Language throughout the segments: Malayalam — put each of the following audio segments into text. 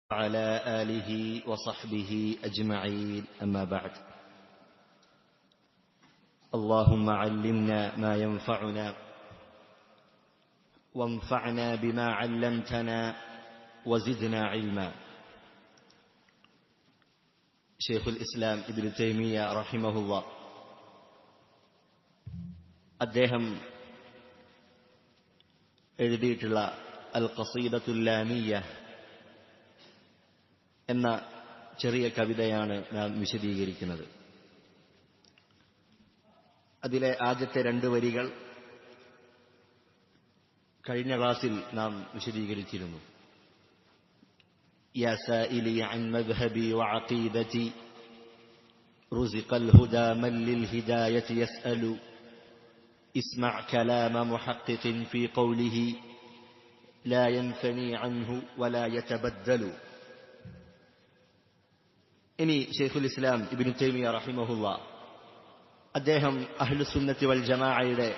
وعلى آله وصحبه أجمعين أما بعد اللهم علمنا ما ينفعنا وانفعنا بما علمتنا وزدنا علما. ഷെയ്ഖുൽ ഇസ്ലാം ഇബ്നു തൈമിയ്യ റഹിമഹുല്ലാഹ് അദ്ദേഹം എഴുതിയിട്ടുള്ള അൽ ഖസീദത്തുൽ ലാമിയ്യ എന്ന ചെറിയ കവിതയാണ് നാം വിശദീകരിക്കുന്നത്. അതിലെ ആദ്യത്തെ രണ്ട് വരികൾ കഴിഞ്ഞ ക്ലാസ്സിൽ നാം വിശദീകരിച്ചിരുന്നു. يا سائلي عن مذهبي وعقيدتي رزق الهدى من للهداية يسأل اسمع كلام محقق في قوله لا ينثني عنه ولا يتبدل. ഇനി ഷെയ്ഖുൽ ഇസ്ലാം ഇബ്നു തൈമിയ്യ റഹിമഹുല്ലാഹ് അദ്ദേഹം അഹ്ലുസുന്നത്തി വൽ ജമാഅയുടെ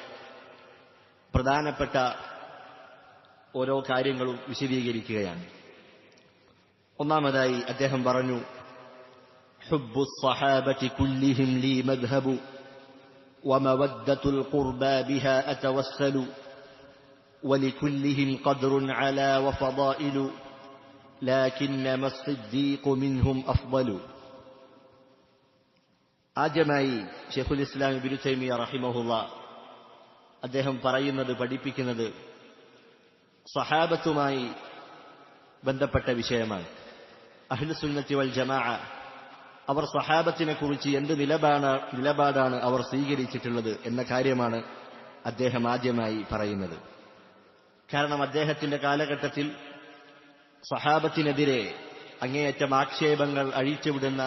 പ്രധാനപ്പെട്ട ഓരോ കാര്യങ്ങളും വിശദീകരിക്കുകയാണ്. ഒന്നാമതായി അദ്ദേഹം പറഞ്ഞു, ഹുബ്ബു സ്വഹാബത്തി കുല്ലിഹിം ലീ മദ്ഹബു വമവദ്ദത്തുൽ ഖുർബാ ബിഹാ അതവസ്സലു വലികുല്ലിഹിം ഖദ്റുൻ അലാ വഫദായിലു ലകിന്നമ അസ്സിദ്ദീഖു മിൻഹും അഫ്ളലു. ആദ്യമായി ഷെയ്ഖുൽ ഇസ്ലാം ഇബ്നു തൈമിയ്യ റഹിമഹുല്ലാഹ് അദ്ദേഹം പറയുന്നത്, പഠിപ്പിക്കുന്നത് സ്വഹാബത്തുമായി ബന്ധപ്പെട്ട വിഷയമാണ്. അഹ്ലുസുന്നത്തി വൽ ജമാഅ അവർ സ്വഹാബത്തിനെ കുറിച്ച് എന്ത് നിലപാടാണ് അവർ സ്വീകരിച്ചിട്ടുള്ളത് എന്ന കാര്യമാണ് അദ്ദേഹം ആദ്യമായി പറയുന്നത്. കാരണം അദ്ദേഹത്തിന്റെ കാലഘട്ടത്തിൽ സ്വഹാബത്തിനെതിരെ അങ്ങേയറ്റം ആക്ഷേപങ്ങൾ അഴിച്ചുവിടുന്ന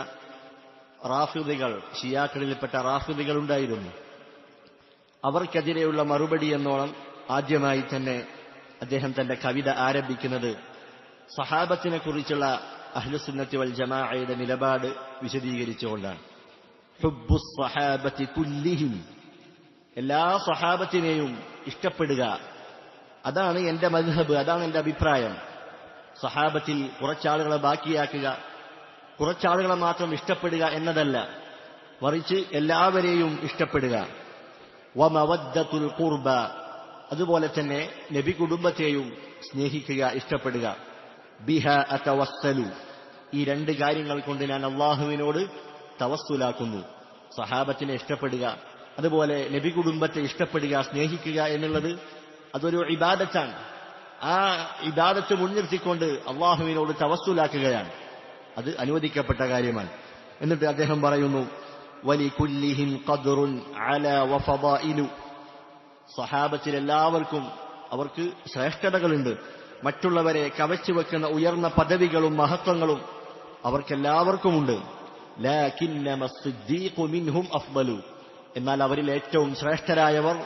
റാഫിദികൾ, ഷിയാക്കളിൽപ്പെട്ട റാഫിദികൾ ഉണ്ടായിരുന്നു. അവർക്കെതിരെയുള്ള മറുപടി എന്നോണം ആദ്യമായി തന്നെ അദ്ദേഹം തന്റെ കവിത ആരംഭിക്കുന്നത് സ്വഹാബത്തിനെ കുറിച്ചുള്ള അഹ്ലുസുന്നത്തി വൽ ജമാഅയുടെ നിലപാട് വിശദീകരിച്ചുകൊണ്ടാണ്. ഹുബ്ബു സ്വഹാബത്തി കുല്ലിഹിം, എല്ലാ സ്വഹാബത്തിനെയും ഇഷ്ടപ്പെടുക, അതാണ് എന്റെ മദ്ഹബ്, അതാണ് എന്റെ അഭിപ്രായം. സ്വഹാബത്തിൽ കുറച്ചാളുകളെ ബാക്കിയാക്കുക, കുറച്ചാളുകളെ മാത്രം ഇഷ്ടപ്പെടുക എന്നതല്ല, മറിച്ച് എല്ലാവരെയും ഇഷ്ടപ്പെടുക. വമവദ്ദത്തുൽ ഖുർബ, അതുപോലെ തന്നെ നബി കുടുംബത്തെയും സ്നേഹിക്കുക, ഇഷ്ടപ്പെടുക. ബിഹാ അതവസ്സലു, ഈ രണ്ട് കാര്യങ്ങൾ കൊണ്ട് ഞാൻ അള്ളാഹുവിനോട് തവസ്സുലാക്കുന്നു. സഹാബത്തിനെ ഇഷ്ടപ്പെടുക, അതുപോലെ നബി കുടുംബത്തെ ഇഷ്ടപ്പെടുക, സ്നേഹിക്കുക എന്നുള്ളത് അതൊരു ഇബാദത്താണ്. ആ ഇബാദത്ത് മുൻനിർത്തിക്കൊണ്ട് അള്ളാഹുവിനോട് തവസ്സുലാക്കുകയാണ്. അത് അനുവദിക്കപ്പെട്ട കാര്യമാണ്. എന്നിട്ട് അദ്ദേഹം പറയുന്നു, വലികുല്ലിഹിം ഖദ്റുൻ അലാ വഫദായിലു, സഹാബത്തിലെല്ലാവർക്കും അവർക്ക് ശ്രേഷ്ഠതകളുണ്ട്, മറ്റുള്ളവരെ കവച്ചു വെക്കുന്ന ഉയർന്ന പദവികളും മഹത്വങ്ങളും അവർക്കെല്ലാവർക്കുമുണ്ട്. ലകിന്നമ അസ്സിദ്ദീഖു മിൻഹും അഫ്ളലു, എന്നാൽ അവരിൽ ഏറ്റവും ശ്രേഷ്ഠരായവർ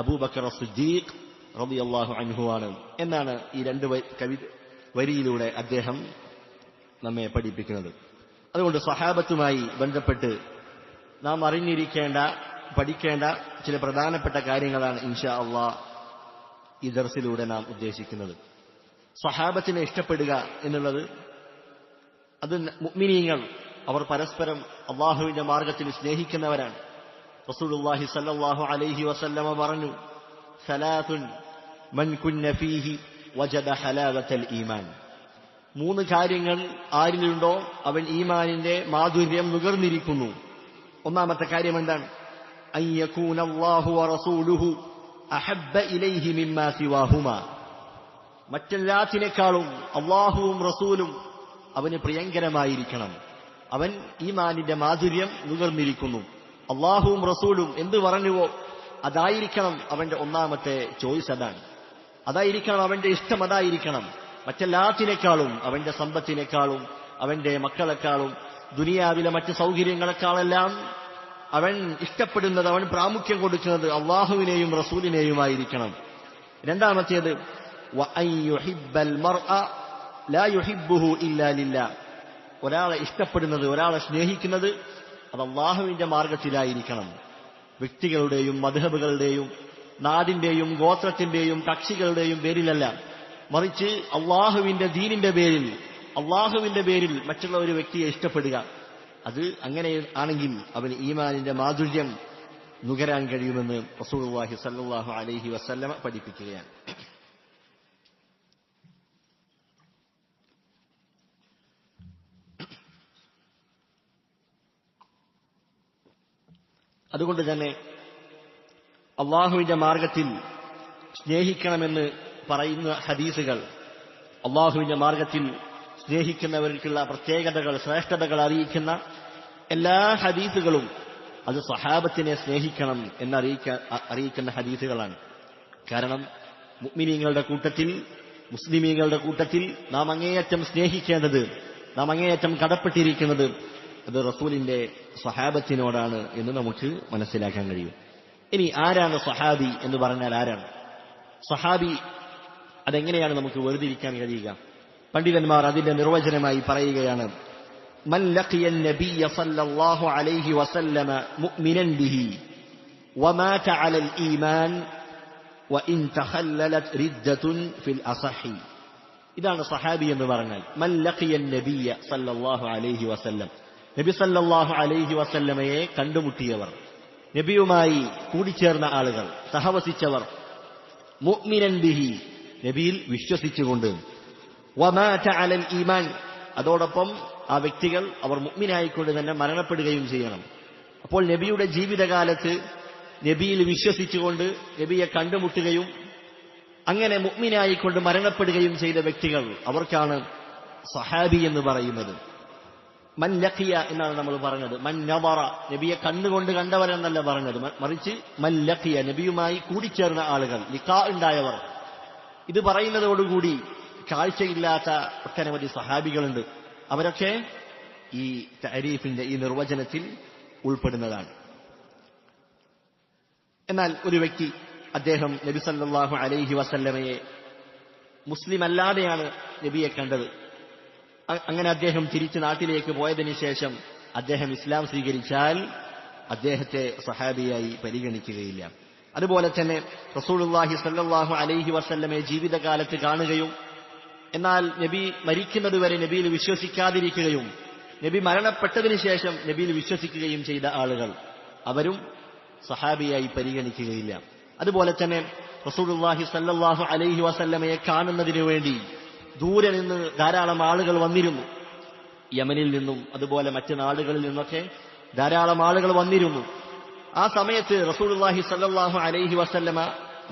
അബൂബക്കർ സിദ്ദീഖ് റളിയല്ലാഹു അൻഹു ആണ് എന്നാണ് ഈ രണ്ട് വരിയിലൂടെ അദ്ദേഹം നമ്മെ പഠിപ്പിക്കുന്നത്. അതുകൊണ്ട് സ്വഹാബത്തുമായി ബന്ധപ്പെട്ട് നാം അറിഞ്ഞിരിക്കേണ്ട, പഠിക്കേണ്ട ചില പ്രധാനപ്പെട്ട കാര്യങ്ങളാണ് ഇൻഷാ അല്ലാഹ് ഈ ദർസിലൂടെ നാം ഉദ്ദേശിക്കുന്നത്. സ്വഹാബത്തിനെ ഇഷ്ടപ്പെടുക എന്നുള്ളത് അത് മുഅ്മിനീങ്ങൾ അവർ പരസ്പരം അള്ളാഹുവിന്റെ മാർഗത്തിൽ സ്നേഹിക്കുന്നവരാണ്. റസൂലുള്ളാഹി സ്വല്ലല്ലാഹു അലൈഹി വസല്ലമ പറഞ്ഞു, സലാത്തുൻ മൻ കുന്ന ഫീഹി വജദ ഹലാവത്തൽ ഈമാൻ, മൂന്ന് കാര്യങ്ങൾ ആരിലുണ്ടോ അവൻ ഈമാനിന്റെ മാധുര്യം നുകർന്നിരിക്കുന്നു. ഒന്നാമത്തെ കാര്യം എന്താണ്? അൻ യകൂന അല്ലാഹു വറസൂലുഹു അഹബ്ബ ഇലൈഹി മിമ്മാ സിവാഹുമാ, മറ്റെല്ലാത്തിനേക്കാളും അള്ളാഹുവും റസൂലും അവന് പ്രിയങ്കരമായിരിക്കണം. അവൻ ഈമാനിന്റെ മാധുര്യം നുകർന്നിരിക്കുന്നു. അള്ളാഹുവും റസൂലും എന്ത് പറഞ്ഞുവോ അതായിരിക്കണം അവന്റെ ഒന്നാമത്തെ ചോയ്സ്, അതായിരിക്കണം അവന്റെ ഇഷ്ടം, അതായിരിക്കണം. മറ്റെല്ലാത്തിനേക്കാളും, അവന്റെ സമ്പത്തിനേക്കാളും അവന്റെ മക്കളെക്കാളും ദുനിയാവിലെ മറ്റ് സൗകര്യങ്ങളെക്കാളെല്ലാം അവൻ ഇഷ്ടപ്പെടുന്നത്, അവൻ പ്രാമുഖ്യം കൊടുക്കുന്നത് അള്ളാഹുവിനെയും റസൂലിനെയുമായിരിക്കണം. രണ്ടാമത്തേത് വഅൻ യുഹിബ്ബൽ മർഅ ലാ യുഹിബ്ബുഹു ഇല്ലാ ലില്ലാഹ്, ഒരാളെ ഇഷ്ടപ്പെടുന്നത്, ഒരാളെ സ്നേഹിക്കുന്നത് അത് അള്ളാഹുവിന്റെ മാർഗത്തിലായിരിക്കണം. വ്യക്തികളുടെയും മദ്ഹബുകളുടെയും നാടിന്റെയും ഗോത്രത്തിന്റെയും കക്ഷികളുടെയും പേരിലല്ല, മറിച്ച് അള്ളാഹുവിന്റെ ദീനിന്റെ പേരിൽ അള്ളാഹുവിന്റെ പേരിൽ മറ്റുള്ള ഒരു വ്യക്തിയെ ഇഷ്ടപ്പെടുക, അത് അങ്ങനെ ആണെങ്കിൽ അവന് ഈമാനിന്റെ മാധുര്യം നുകരാൻ കഴിയുമെന്ന് റസൂലുള്ളാഹി സ്വല്ലല്ലാഹു അലൈഹി വസല്ലമ പഠിപ്പിക്കുകയാണ്. അതുകൊണ്ട് തന്നെ അള്ളാഹുവിന്റെ മാർഗത്തിൽ സ്നേഹിക്കണമെന്ന് പറയുന്ന ഹദീസുകൾ, അള്ളാഹുവിന്റെ മാർഗത്തിൽ സ്നേഹിക്കുന്നവർക്കുള്ള പ്രത്യേകതകൾ, ശ്രേഷ്ഠതകൾ അറിയിക്കുന്ന എല്ലാ ഹദീസുകളും അത് സ്വഹാബത്തിനെ സ്നേഹിക്കണം എന്നറിയിക്കുന്ന ഹദീസുകളാണ്. കാരണം മുഅ്മിനീങ്ങളുടെ കൂട്ടത്തിൽ, മുസ്ലിമീങ്ങളുടെ കൂട്ടത്തിൽ നാം അങ്ങേയറ്റം സ്നേഹിക്കേണ്ടത്, നാം അങ്ങേയറ്റം കടപ്പെട്ടിരിക്കുന്നത് അത് റസൂലിന്റെ സ്വഹാബത്തിനോടാണ് എന്ന് നമുക്ക് മനസ്സിലാക്കാൻ കഴിയും. ഇനി ആരാണ് സ്വഹാബി എന്ന് പറഞ്ഞാൽ ആരാണ് സ്വഹാബി? അതെങ്ങനെയാണ് നമുക്ക് വേർതിരിക്കാൻ കഴിയുക? പണ്ഡിതന്മാർ അതിന്റെ നിർവചനമായി പറയുകയാണ്, മൻ ലഖിയ നബിയ സല്ലല്ലാഹു അലൈഹി വസല്ലമ മുഅ്മിനൻ ബിഹി വമാത അലൽ ഈമാൻ വഇൻ തഖല്ലലത് റിദ്ദത്തുൻ ഫിൽ അസഹി. ഇതാണ് സ്വഹാബി എന്ന് പറഞ്ഞാൽ. മൻ ലഖിയ നബിയ സല്ലല്ലാഹു അലൈഹി വസല്ലം, നബി സല്ലല്ലാഹു അലൈഹി വസല്ലമയെ കണ്ടുമുട്ടിയവർ, നബിയുമായി കൂടിച്ചേർന്ന ആളുകൾ, സഹവസിച്ചവർ, മുഅ്മിനൻ ബിഹി, നബിയിൽ വിശ്വസിച്ചുകൊണ്ട്, വമാത അലൽ ഈമാൻ, അതോടൊപ്പം ആ വ്യക്തികൾ അവർ മുഅ്മിനായിക്കൊണ്ട് തന്നെ മരണപ്പെടുകയും ചെയ്യണം. അപ്പോൾ നബിയുടെ ജീവിതകാലത്ത് നബിയിൽ വിശ്വസിച്ചുകൊണ്ട് നബിയെ കണ്ടുമുട്ടുകയും അങ്ങനെ മുഅ്മിനായിക്കൊണ്ട് മരണപ്പെടുകയും ചെയ്ത വ്യക്തികൾ, അവർക്കാണ് സ്വഹാബി എന്ന് പറയുന്നത്. മൻ ലഖിയ എന്നാണ് നമ്മൾ പറഞ്ഞത്. മൻ നവറ, നബിയെ കണ്ണുകൊണ്ട് കണ്ടവരെന്നല്ല പറഞ്ഞത്, മറിച്ച് മൻ ലഖിയ, നബിയുമായി കൂടിച്ചേർന്ന ആളുകൾ, ലിഖാ ഉണ്ടായവർ. ഇത് പറയുന്നതോടുകൂടി കാഴ്ചയില്ലാത്ത ഒട്ടനവധി സ്വഹാബികളുണ്ട്. അവരൊക്കെ ഈ തഅരീഫിന്റെ ഈ നിർവചനത്തിൽ ഉൾപ്പെടുന്നതാണ്. എന്നാൽ ഒരു വ്യക്തി, അദ്ദേഹം നബി സല്ലല്ലാഹു അലൈഹി വസല്ലമയെ മുസ്ലിം അല്ലാതെയാണ് നബിയെ കണ്ടത്. അങ്ങനെ അദ്ദേഹം തിരിച്ച് നാട്ടിലേക്ക് പോയതിനു ശേഷം അദ്ദേഹം ഇസ്ലാം സ്വീകരിച്ചാൽ അദ്ദേഹത്തെ സ്വഹാബിയായി പരിഗണിക്കുകയില്ല. അതുപോലെ തന്നെ റസൂലുള്ളാഹി സ്വല്ലല്ലാഹു അലൈഹി വസല്ലമയെ ജീവിതകാലത്ത് കാണുകയും എന്നാൽ നബി മരിക്കുന്നതുവരെ നബിയിൽ വിശ്വസിക്കാതിരിക്കുകയും നബി മരണപ്പെട്ടതിനു ശേഷം നബിയിൽ വിശ്വസിക്കുകയും ചെയ്ത ആളുകൾ, അവരും സ്വഹാബിയായി പരിഗണിക്കുകയില്ല. അതുപോലെ തന്നെ റസൂലുള്ളാഹി സ്വല്ലല്ലാഹു അലൈഹി വസല്ലമയെ കാണുന്നതിനു വേണ്ടി ദൂരെ നിന്ന് ധാരാളം ആളുകൾ വന്നിരുന്നു. യമനിൽ നിന്നും അതുപോലെ മറ്റ് നാടുകളിൽ നിന്നൊക്കെ ധാരാളം ആളുകൾ വന്നിരുന്നു. ആ സമയത്ത് റസൂലുള്ളാഹി സ്വല്ലല്ലാഹു അലൈഹി വസല്ലമ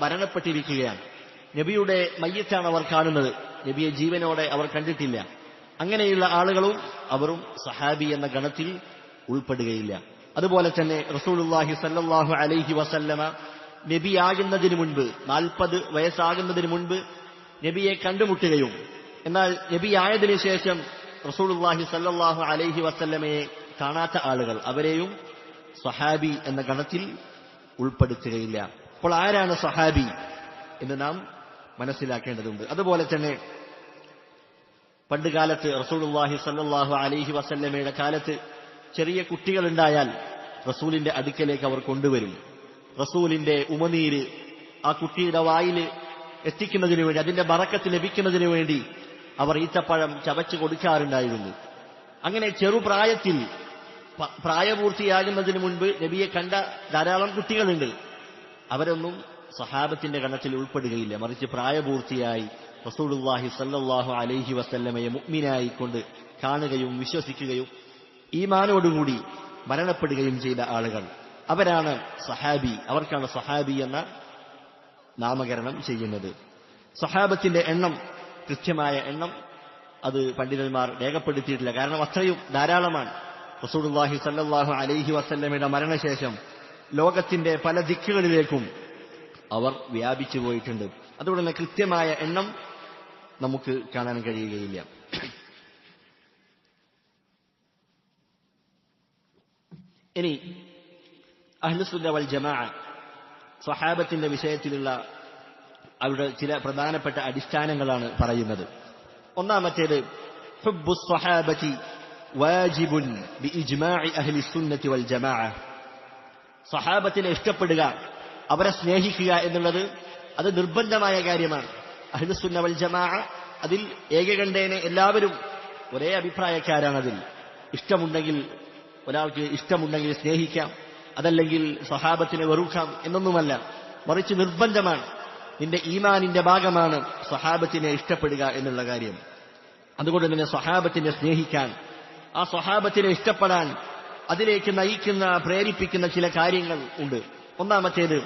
മരണപ്പെട്ടിരിക്കുകയാണ്. നബിയുടെ മയ്യിത്താണ് അവർ കാണുന്നത്, നബിയെ ജീവനോടെ അവർ കണ്ടിട്ടില്ല. അങ്ങനെയുള്ള ആളുകളും അവരും സഹാബി എന്ന ഗണത്തിൽ ഉൾപ്പെടുകയില്ല. അതുപോലെ തന്നെ റസൂലുള്ളാഹി സ്വല്ലല്ലാഹു അലൈഹി വസല്ലമ നബിയാകുന്നതിന് മുൻപ്, 40 വയസ്സാകുന്നതിന് മുൻപ് നബിയെ കണ്ടുമുട്ടുകയും എന്നാൽ നബിയായതിനു ശേഷം റസൂലുള്ളാഹി സ്വല്ലല്ലാഹു അലൈഹി വസല്ലമയെ കാണാത്ത ആളുകൾ, അവരെയും സ്വഹാബി എന്ന ഗണത്തിൽ ഉൾപ്പെടുത്തുകയില്ല. അപ്പോൾ ആരാണ് സ്വഹാബി എന്ന് നാം മനസ്സിലാക്കേണ്ടതുണ്ട്. അതുപോലെ തന്നെ പണ്ടുകാലത്ത് റസൂലുള്ളാഹി സ്വല്ലല്ലാഹു അലൈഹി വസല്ലമയുടെ കാലത്ത് ചെറിയ കുട്ടികളുണ്ടായാൽ റസൂലിന്റെ അടുക്കലേക്ക് അവർ കൊണ്ടുവരും. റസൂലിന്റെ ഉമനീര് ആ കുട്ടിയുടെ വായിൽ എത്തിക്കുന്നതിനു വേണ്ടി, അതിന്റെ ബറക്കത്ത് ലഭിക്കുന്നതിനു വേണ്ടി അവർ ഈത്തപ്പഴം ചവച്ചു കൊടുക്കാറുണ്ടായിരുന്നു. അങ്ങനെ ചെറുപ്രായത്തിൽ, പ്രായപൂർത്തിയാകുന്നതിന് മുൻപ് നബിയെ കണ്ട ധാരാളം കുട്ടികളുണ്ട്. അവരൊന്നും സഹാബത്തിന്റെ ഗണത്തിൽ ഉൾപ്പെടുകയില്ല. മറിച്ച് പ്രായപൂർത്തിയായി റസൂലുള്ളാഹി സ്വല്ലല്ലാഹു അലൈഹി വസല്ലമയെ മുഅ്മിനായി കൊണ്ട് കാണുകയും വിശ്വസിക്കുകയും ഈമാനോടുകൂടി മരണപ്പെടുകയും ചെയ്ത ആളുകൾ, അവരാണ് സഹാബി. അവർക്കാണ് സഹാബി എന്ന നാമകരണം ചെയ്യുന്നത്. സഹാബത്തിന്റെ എണ്ണം, കൃത്യമായ എണ്ണം അത് പണ്ഡിതന്മാർ രേഖപ്പെടുത്തിയിട്ടില്ല. കാരണം അത്രയും ധാരാളമാണ്. റസൂലുള്ളാഹി സ്വല്ലല്ലാഹു അലൈഹി വസല്ലമയുടെ മരണശേഷം ലോകത്തിന്റെ പല ദിക്കുകളിലേക്കും അവർ വ്യാപിച്ചു പോയിട്ടുണ്ട്. അതുകൊണ്ട് തന്നെ കൃത്യമായ എണ്ണം നമുക്ക് കാണാൻ കഴിയുകയില്ല. ഇനി അഹ്ലുസുന്ന വൽ ജമാഅ സ്വഹാബത്തിന്റെ വിഷയത്തിലുള്ള അവരുടെ ചില പ്രധാനപ്പെട്ട അടിസ്ഥാനങ്ങളാണ് പറയുന്നത്. ഒന്നാമത്തേത്, ഹുബ്ബു സ്വഹാബതി വാജിബുൻ ബിഇജ്മാഇ അഹ്ലി സുന്നത്തി വൽ ജമാഅ. സ്വഹാബത്തിനെ ഇഷ്ടപ്പെടുക, അവരെ സ്നേഹിക്കുക എന്നുള്ളത് അത് നിർബന്ധമായ കാര്യമാണ്. അഹ്ലുസുന്ന വൽ ജമാഅ അതിൽ ഏകകണ്ഠേന എല്ലാവരും ഒരേ അഭിപ്രായക്കാരാണതിൽ. ഇഷ്ടമുണ്ടെങ്കിൽ ഒരാൾക്ക് ഇഷ്ടമുണ്ടെങ്കിൽ സ്നേഹിക്കാം, അതല്ലെങ്കിൽ സ്വഹാബത്തിനെ വെറുക്കാം എന്നൊന്നുമല്ല. മറിച്ച് നിർബന്ധമാണ്, നിന്റെ ഈമാനിന്റെ ഭാഗമാണ് സ്വഹാബത്തിനെ ഇഷ്ടപ്പെടുക എന്നുള്ള കാര്യം. അതുകൊണ്ട് തന്നെ സ്വഹാബത്തിനെ സ്നേഹിക്കാൻ, ആ സ്വഹാബത്തിനെ ഇഷ്ടപ്പെടാൻ അതിലേക്ക് നയിക്കുന്ന പ്രേരിപ്പിക്കുന്ന ചില കാര്യങ്ങൾ ഉണ്ട്. ഒന്നാമത്തേത്,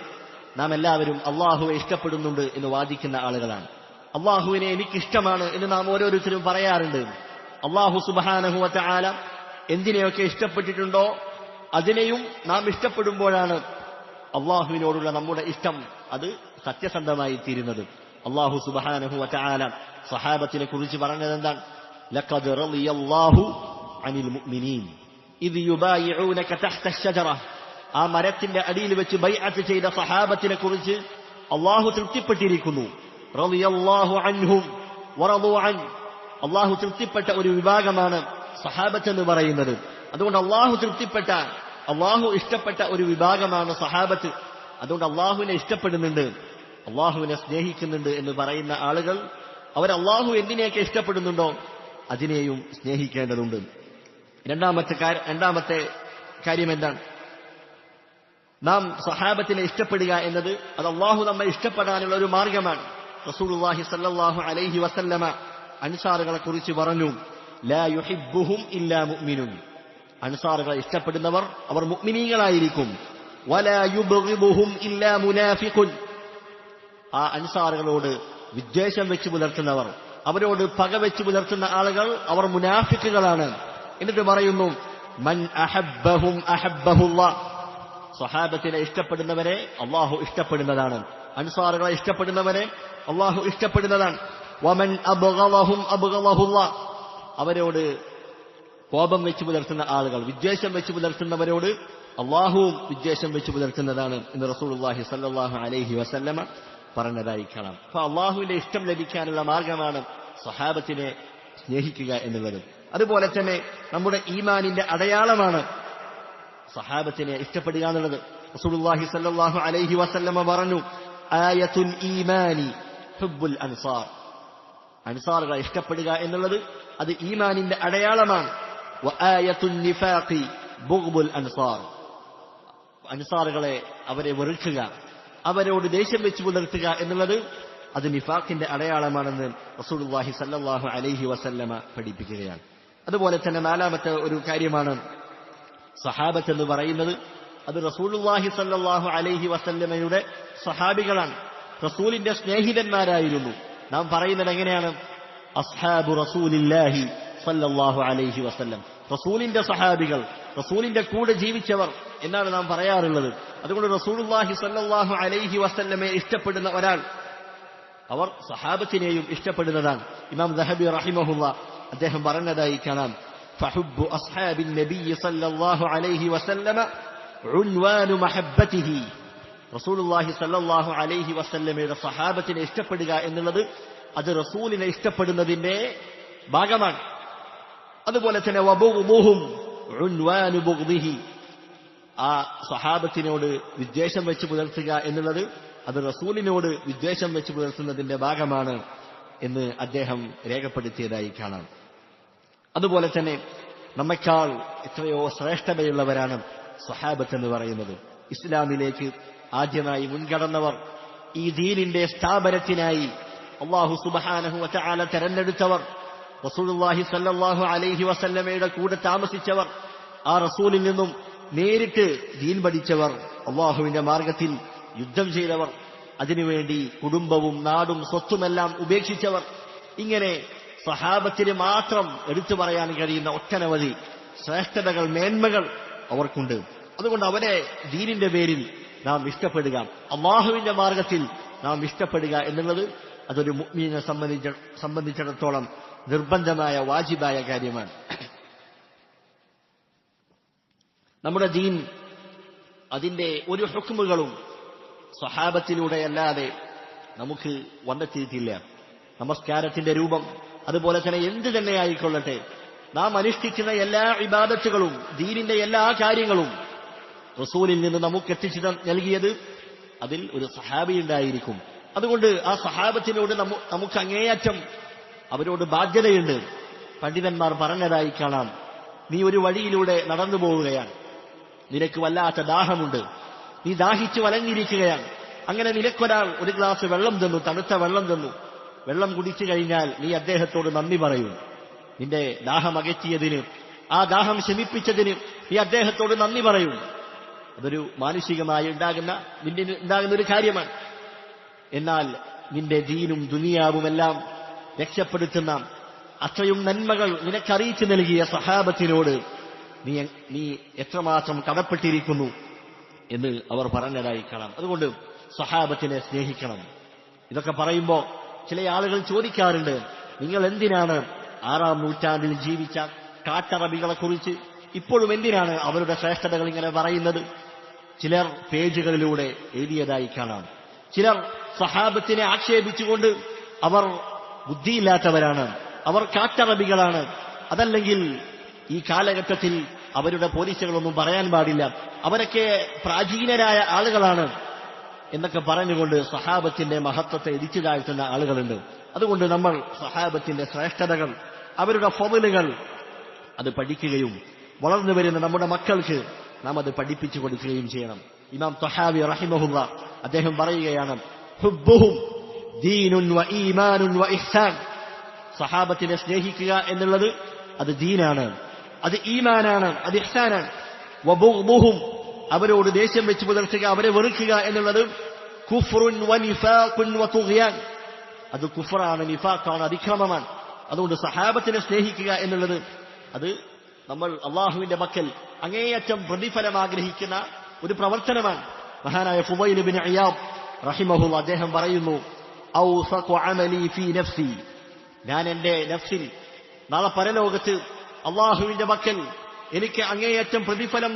നാം എല്ലാവരും അള്ളാഹുവെ ഇഷ്ടപ്പെടുന്നുണ്ട് എന്ന് വാദിക്കുന്ന ആളുകളാണ്. അള്ളാഹുവിനെ എനിക്കിഷ്ടമാണ് എന്ന് നാം ഓരോരുത്തരും പറയാറുണ്ട്. അള്ളാഹു സുബ്ഹാനഹു വ തആല എന്തിനെയൊക്കെ ഇഷ്ടപ്പെട്ടിട്ടുണ്ടോ അതിനെയും നാം ഇഷ്ടപ്പെടുമ്പോഴാണ് അള്ളാഹുവിനോടുള്ള നമ്മുടെ ഇഷ്ടം അത് സത്യസന്ധമായി തീരുന്നത്. അള്ളാഹു സുബ്ഹാനഹു വ തആല സ്വഹാബത്തിനെ കുറിച്ച് പറഞ്ഞത് എന്താണ്? ലഖദ് റളിയല്ലാഹു അനിൽ മുഅ്മിനീൻ ഇദ് യുബായിഊനക തഹ്ത അശ്ശജറ. ആ മരത്തിന്റെ അടിയിൽ വെച്ച് ബൈഅത്ത് ചെയ്ത സ്വഹാബത്തിനെ കുറിച്ച് അള്ളാഹു തൃപ്തിപ്പെട്ടിരിക്കുന്നു. റളിയല്ലാഹു അൻഹും വറളൂ അൻ. അള്ളാഹു തൃപ്തിപ്പെട്ട ഒരു വിഭാഗമാണ് സ്വഹാബത്ത് എന്ന് പറയുന്നത്. അതുകൊണ്ട് അള്ളാഹു തൃപ്തിപ്പെട്ട, അള്ളാഹു ഇഷ്ടപ്പെട്ട ഒരു വിഭാഗമാണ് സ്വഹാബത്ത്. അതുകൊണ്ട് അള്ളാഹുവിനെ ഇഷ്ടപ്പെടുന്നുണ്ട്, അള്ളാഹുവിനെ സ്നേഹിക്കുന്നുണ്ട് എന്ന് പറയുന്ന ആളുകൾ അവർ അള്ളാഹു എന്തിനെയൊക്കെ ഇഷ്ടപ്പെടുന്നുണ്ടോ അതിനെയും സ്നേഹിക്കേണ്ടതുണ്ട്. രണ്ടാമത്തെ കാര്യം എന്താണ്? നാം സ്വഹാബത്തിനെ ഇഷ്ടപ്പെടുക എന്നത് അത് അള്ളാഹു നമ്മെ ഇഷ്ടപ്പെടാനുള്ള ഒരു മാർഗമാണ്. റസൂലുള്ളാഹി സ്വല്ലല്ലാഹു അലൈഹി വസല്ലമ അൻസാറുകളെ കുറിച്ച് പറഞ്ഞു, ലാ യുഹിബ്ബുഹും ഇല്ലാ മുഅ്മിനുൻ. അൻസാറുകളെ ഇഷ്ടപ്പെടുന്നവർ അവർ മുഅ്മിനീങ്ങളായിരിക്കും. വലാ യുബ്ഗിദുഹും ഇല്ലാ മുനാഫിഖുൻ. ആ അൻസാറുകളോട് വിദ്വേഷം വെച്ച് പുലർത്തുന്നവർ, അവരോട് പക വെച്ച് പുലർത്തുന്ന ആളുകൾ അവർ മുനാഫിക്കുകളാണ്. എന്നിട്ട് പറയുന്നു, മൻ അഹബ്ബഹും അഹബ്ബഹുല്ലാഹ്. സ്വഹാബത്തിനെ ഇഷ്ടപ്പെടുന്നവരെ അള്ളാഹു ഇഷ്ടപ്പെടുന്നതാണ്. അൻസാറുകളെ ഇഷ്ടപ്പെടുന്നവരെ അള്ളാഹു ഇഷ്ടപ്പെടുന്നതാണ്. വമൻ അബ്ഗളഹും അബ്ഗളഹുല്ലാഹ്. അവരോട് കോപം വെച്ച് പുലർത്തുന്ന ആളുകൾ, വിദ്വേഷം വെച്ച് പുലർത്തുന്നവരോട് അള്ളാഹുവും വിദ്വേഷം വെച്ച് പുലർത്തുന്നതാണ് എന്ന് റസൂലുള്ളാഹി സ്വല്ലല്ലാഹു അലൈഹി വസല്ലമ പറഞ്ഞതായി കാണാം. അപ്പൊ അള്ളാഹുവിന്റെ ഇഷ്ടം ലഭിക്കാനുള്ള മാർഗമാണ് സ്വഹാബത്തിനെ സ്നേഹിക്കുക എന്നുള്ളത്. അതുപോലെ തന്നെ നമ്മുടെ ഈമാനിന്റെ അടയാളമാണ് സ്വഹാബത്തിനെ ഇഷ്ടപ്പെടുക എന്നുള്ളത്. റസൂലുള്ളാഹി സ്വല്ലല്ലാഹു അലൈഹി വസല്ലമ പറഞ്ഞു, ആയത്തുൽ ഈമാനി ഹുബ്ബുൽ അൻസാർ. അൻസാറുകളെ ഇഷ്ടപ്പെടുക എന്നുള്ളത് അത് ഈമാനിന്റെ അടയാളമാണ്. വആയത്തുൻ നിഫാഖി ബുഗ്ദുൽ അൻസാർ. അൻസാറുകളെ അവരെ വെറുക്കുക, അവരോട് ദേഷ്യം വെച്ച് പുലർത്തുക എന്നുള്ളത് അത് നിഫാഖിന്റെ അടയാളമാണെന്ന് റസൂലുള്ളാഹി സ്വല്ലല്ലാഹു അലൈഹി വസല്ലമ പഠിപ്പിക്കുകയാണ്. അതുപോലെ തന്നെ നാലാമത്തെ ഒരു കാര്യമാണ് സഹാബത്ത് എന്ന് പറയുന്നത്. അത് റസൂലുള്ളാഹി സ്വല്ലല്ലാഹു അലൈഹി വസല്ലമയുടെ സഹാബികളാണ്, റസൂലിന്റെ സ്നേഹിതന്മാരായിരുന്നു. നാം പറയുന്നത് എങ്ങനെയാണ്? അസ്ഹാബു റസൂലില്ലാഹി സ്വല്ലല്ലാഹു അലൈഹി വസല്ലം. റസൂലിന്റെ സഹാബികൾ, റസൂലിന്റെ കൂടെ ജീവിച്ചവർ എന്നാണ് നാം പറയാറുള്ളത്. അതുകൊണ്ട് റസൂലുള്ളാഹി സ്വല്ലല്ലാഹു അലൈഹി വസല്ലമയെ ഇഷ്ടപ്പെടുന്ന ഒരാൾ അവർ സഹാബത്തിനെയും ഇഷ്ടപ്പെടുന്നതാണ്. ഇമാം ദഹബി റഹിമഹുല്ലാഹ് അദ്ദേഹം പറഞ്ഞതായി കാണാം, ഫഹുബ്ബു അസ്ഹാബിൻ നബിയ്യി സ്വല്ലല്ലാഹു അലൈഹി വസല്ലമ ഉൻവാനു മഹബ്ബതിഹി. റസൂലുള്ളാഹി സ്വല്ലല്ലാഹു അലൈഹി വസല്ലമയുടെ സഹാബത്തിനെ ഇഷ്ടപ്പെടുക എന്നുള്ളത് അത് റസൂലിനെ ഇഷ്ടപ്പെടുന്നതിന്റെ ഭാഗമാണ്. അതുപോലെ തന്നെ വബുഗ്ദുഹും ഉൻവാനു ബുഗ്ദിഹി. ആ സഹാബത്തിനോട് വിദ്വേഷം വെച്ച് പുലർത്തുക എന്നുള്ളത് അത് റസൂലിനോട് വിദ്വേഷം വെച്ച് പുലർത്തുന്നതിന്റെ ഭാഗമാണ് എന്ന് അദ്ദേഹം രേഖപ്പെടുത്തിയതായി കാണാം. അതുപോലെ തന്നെ നമ്മെക്കാൾ എത്രയോ ശ്രേഷ്ഠതയുള്ളവരാണ് സ്വഹാബത്ത് എന്ന് പറയുന്നത്. ഇസ്ലാമിലേക്ക് ആദ്യമായി മുൻകടന്നവർ, ഈ ദീനിന്റെ സ്ഥാപനത്തിനായി അല്ലാഹു സുബ്ഹാനഹു വ തആല തെരഞ്ഞെടുത്തവർ, റസൂലുള്ളാഹി സ്വല്ലല്ലാഹു അലൈഹി വസല്ലമയുടെ കൂടെ താമസിച്ചവർ, ആ റസൂലിൽ നിന്നും നേരിട്ട് ദീൻ പഠിച്ചവർ, അല്ലാഹുവിന്റെ മാർഗത്തിൽ യുദ്ധം ചെയ്തവർ, അതിനുവേണ്ടി കുടുംബവും നാടും സ്വത്തുമെല്ലാം ഉപേക്ഷിച്ചവർ, ഇങ്ങനെ സഹാബത്തിന് മാത്രം എടുത്തു പറയാൻ കഴിയുന്ന ഒട്ടനവധി ശ്രേഷ്ഠതകൾ, മേന്മകൾ അവർക്കുണ്ട്. അതുകൊണ്ട് അവരെ ദീനിന്റെ പേരിൽ നാം ഇഷ്ടപ്പെടുക, അല്ലാഹുവിന്റെ മാർഗത്തിൽ നാം ഇഷ്ടപ്പെടുക എന്നുള്ളത് അതൊരു മുഅ്മിനെ സംബന്ധിച്ചിടത്തോളം നിർബന്ധമായ വാജിബായ കാര്യമാണ്. നമ്മുടെ ദീൻ അതിന്റെ ഒരു ഹുക്മുകളും സ്വഹാബത്തിലൂടെയല്ലാതെ നമുക്ക് വന്നെത്തിയിട്ടില്ല. നമസ്കാരത്തിന്റെ രൂപം, അതുപോലെ തന്നെ എന്ത് തന്നെ ആയിക്കൊള്ളട്ടെ, നാം അനുഷ്ഠിക്കുന്ന എല്ലാ ഇബാദത്തുകളും ദീനിന്റെ എല്ലാ കാര്യങ്ങളും റസൂലിൽ നിന്ന് നമുക്ക് എത്തിച്ചു നൽകിയത് അതിൽ ഒരു സഹാബി ഉണ്ടായിരിക്കും. അതുകൊണ്ട് ആ സഹാബത്തിനോട് നമുക്ക് അങ്ങേയറ്റം അവരോട് ബാധ്യതയുണ്ട്. പണ്ഡിതന്മാർ പറഞ്ഞതായി കാണാം, നീ ഒരു വഴിയിലൂടെ നടന്നു പോവുകയാണ്, നിനക്ക് വല്ലാത്ത ദാഹമുണ്ട്, നീ ദാഹിച്ചു വലഞ്ഞിരിക്കുകയാണ്. അങ്ങനെ നിനക്കൊരാൾ ഒരു ഗ്ലാസ് വെള്ളം തന്നു, തണുത്ത വെള്ളം തന്നു. വെള്ളം കുടിച്ചു കഴിഞ്ഞാൽ നീ അദ്ദേഹത്തോട് നന്ദി പറയും. നിന്റെ ദാഹം അകറ്റിയതിന്, ആ ദാഹം ശമിപ്പിച്ചതിന് നീ അദ്ദേഹത്തോട് നന്ദി പറയും. അതൊരു മാനുഷികമായി ഉണ്ടാകുന്ന ഒരു കാര്യമാണ്. എന്നാൽ നിന്റെ ദീനും ദുനിയാവുമെല്ലാം രക്ഷപ്പെടുത്തുന്ന അത്രയും നന്മകൾ നിനക്കറിയിച്ചു നൽകിയ സഹാബത്തിനോട് നീ എത്രമാത്രം കടപ്പെട്ടിരിക്കുന്നു എന്ന് അവർ പറഞ്ഞതായി കാണാം. അതുകൊണ്ട് സഹാബത്തിനെ സ്നേഹിക്കണം. ഇതൊക്കെ പറയുമ്പോൾ ചില ആളുകൾ ചോദിക്കാറുണ്ട്, നിങ്ങൾ എന്തിനാണ് 6-ാം നൂറ്റാണ്ടിൽ ജീവിച്ച കാട്ടറബികളെ കുറിച്ച് ഇപ്പോഴും എന്തിനാണ് അവരുടെ ശ്രേഷ്ഠതകൾ ഇങ്ങനെ പറയുന്നത്? ചിലർ പേജുകളിലൂടെ എഴുതിയതായി കാണാം. ചിലർ സഹാബത്തിനെ ആക്ഷേപിച്ചുകൊണ്ട് അവർ ബുദ്ധിയില്ലാത്തവരാണ്, അവർ കാട്ടറബികളാണ്, അതല്ലെങ്കിൽ ഈ കാലഘട്ടത്തിൽ അവരുടെ പോലീസുകളൊന്നും പറയാൻ പാടില്ല, അവരൊക്കെ പ്രാചീനരായ ആളുകളാണ് എന്നൊക്കെ പറഞ്ഞുകൊണ്ട് സഹാബത്തിന്റെ മഹത്വത്തെ ഇടിച്ചു താഴ്ത്തുന്ന ആളുകളുണ്ട്. അതുകൊണ്ട് നമ്മൾ സഹാബത്തിന്റെ ശ്രേഷ്ഠതകൾ, അവരുടെ ഫളലുകൾ അത് പഠിക്കുകയും വളർന്നു വരുന്ന നമ്മുടെ മക്കൾക്ക് നാം അത് പഠിപ്പിച്ചു കൊടുക്കുകയും ചെയ്യണം. ഇമാം തഹാവി റഹിമഹുള്ള അദ്ദേഹം പറയുകയാണ്, ഹുബ്ബുഹും ദീനുൻ വ ഈമാനുൻ വ ഇഹ്സാൻ. സഹാബത്തിനെ സ്നേഹിക്കുക എന്നുള്ളത് അത് ദീനാണ്, അത് ഈമാനാണ്, അത് ഇഹ്സാനാണ്. വബുഗ്ദുഹും, അവരോട് ദേഷ്യം വെച്ച് പുലർത്തുക, അവരെ വെറുക്കുക എന്നുള്ളത് കുഫ്റുൻ വ നിഫാഖുൻ വ തുഗ്യാൻ. അത് കുഫറാണ്, നിഫാഖാണ്, അതിക്രമമാണ്. അതുകൊണ്ട് സഹാബത്തിനെ സ്നേഹിക്കുക എന്നുള്ളത് അത് നമ്മൾ അള്ളാഹുവിന്റെ പക്കൽ അങ്ങേയറ്റം പ്രതിഫലം ആഗ്രഹിക്കുന്ന ഒരു പ്രവർത്തനമാണ്. മഹാനായ ഫുദൈൽ ഇബ്നു ഇയാദ് റഹിമഹുള്ള അദ്ദേഹം പറയുന്നു, ഔസഖു അമലി ഫീ നഫ്സി, ഞാൻ എന്റെ നഫ്സിൽ നാളെ പരലോകത്ത് അള്ളാഹുവിന്റെ പക്കൽ എനിക്ക് അങ്ങേയറ്റം പ്രതിഫലം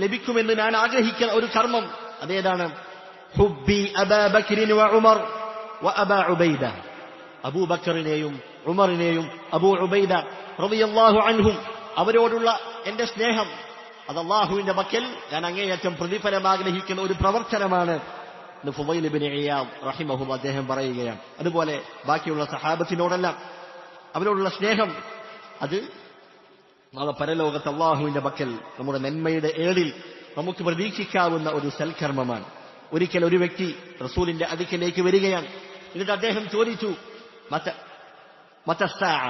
ലഭിക്കുമെന്ന് ഞാൻ ആഗ്രഹിക്കുന്ന ഒരു കർമ്മം അതേതാണ്? ഹുബ്ബി അബാ ബക്രിൻ വ ഉമർ വ അബാ ഉബൈദ. അബൂബക്കറിനെയും ഉമറിനെയും അബൂ ഉബൈദ റളിയല്ലാഹു അൻഹും അവരോടുള്ള എന്റെ സ്നേഹം അത് അള്ളാഹുവിന്റെ പക്കൽ ഞാൻ അങ്ങേയറ്റം പ്രതിഫലം ആഗ്രഹിക്കുന്ന ഒരു പ്രവർത്തനമാണ് എന്ന് ഫുദൈൽ ഇബ്നു ഇയാദ് റഹിമഹുള്ള അദ്ദേഹം പറയുകയാണ്. അതുപോലെ ബാക്കിയുള്ള സഹാബത്തിനോടെല്ലാം അവരോടുള്ള സ്നേഹം അത് നാളെ പരലോകത്ത് അള്ളാഹുവിന്റെ പക്കൽ നമ്മുടെ നന്മയുടെ ഏടിൽ നമുക്ക് പ്രതീക്ഷിക്കാവുന്ന ഒരു സൽക്കർമ്മമാണ്. ഒരിക്കൽ ഒരു വ്യക്തി റസൂലിന്റെ അടുക്കലേക്ക് വരികയാണ്. എന്നിട്ട് അദ്ദേഹം ചോദിച്ചു, മതസ്സാഅ,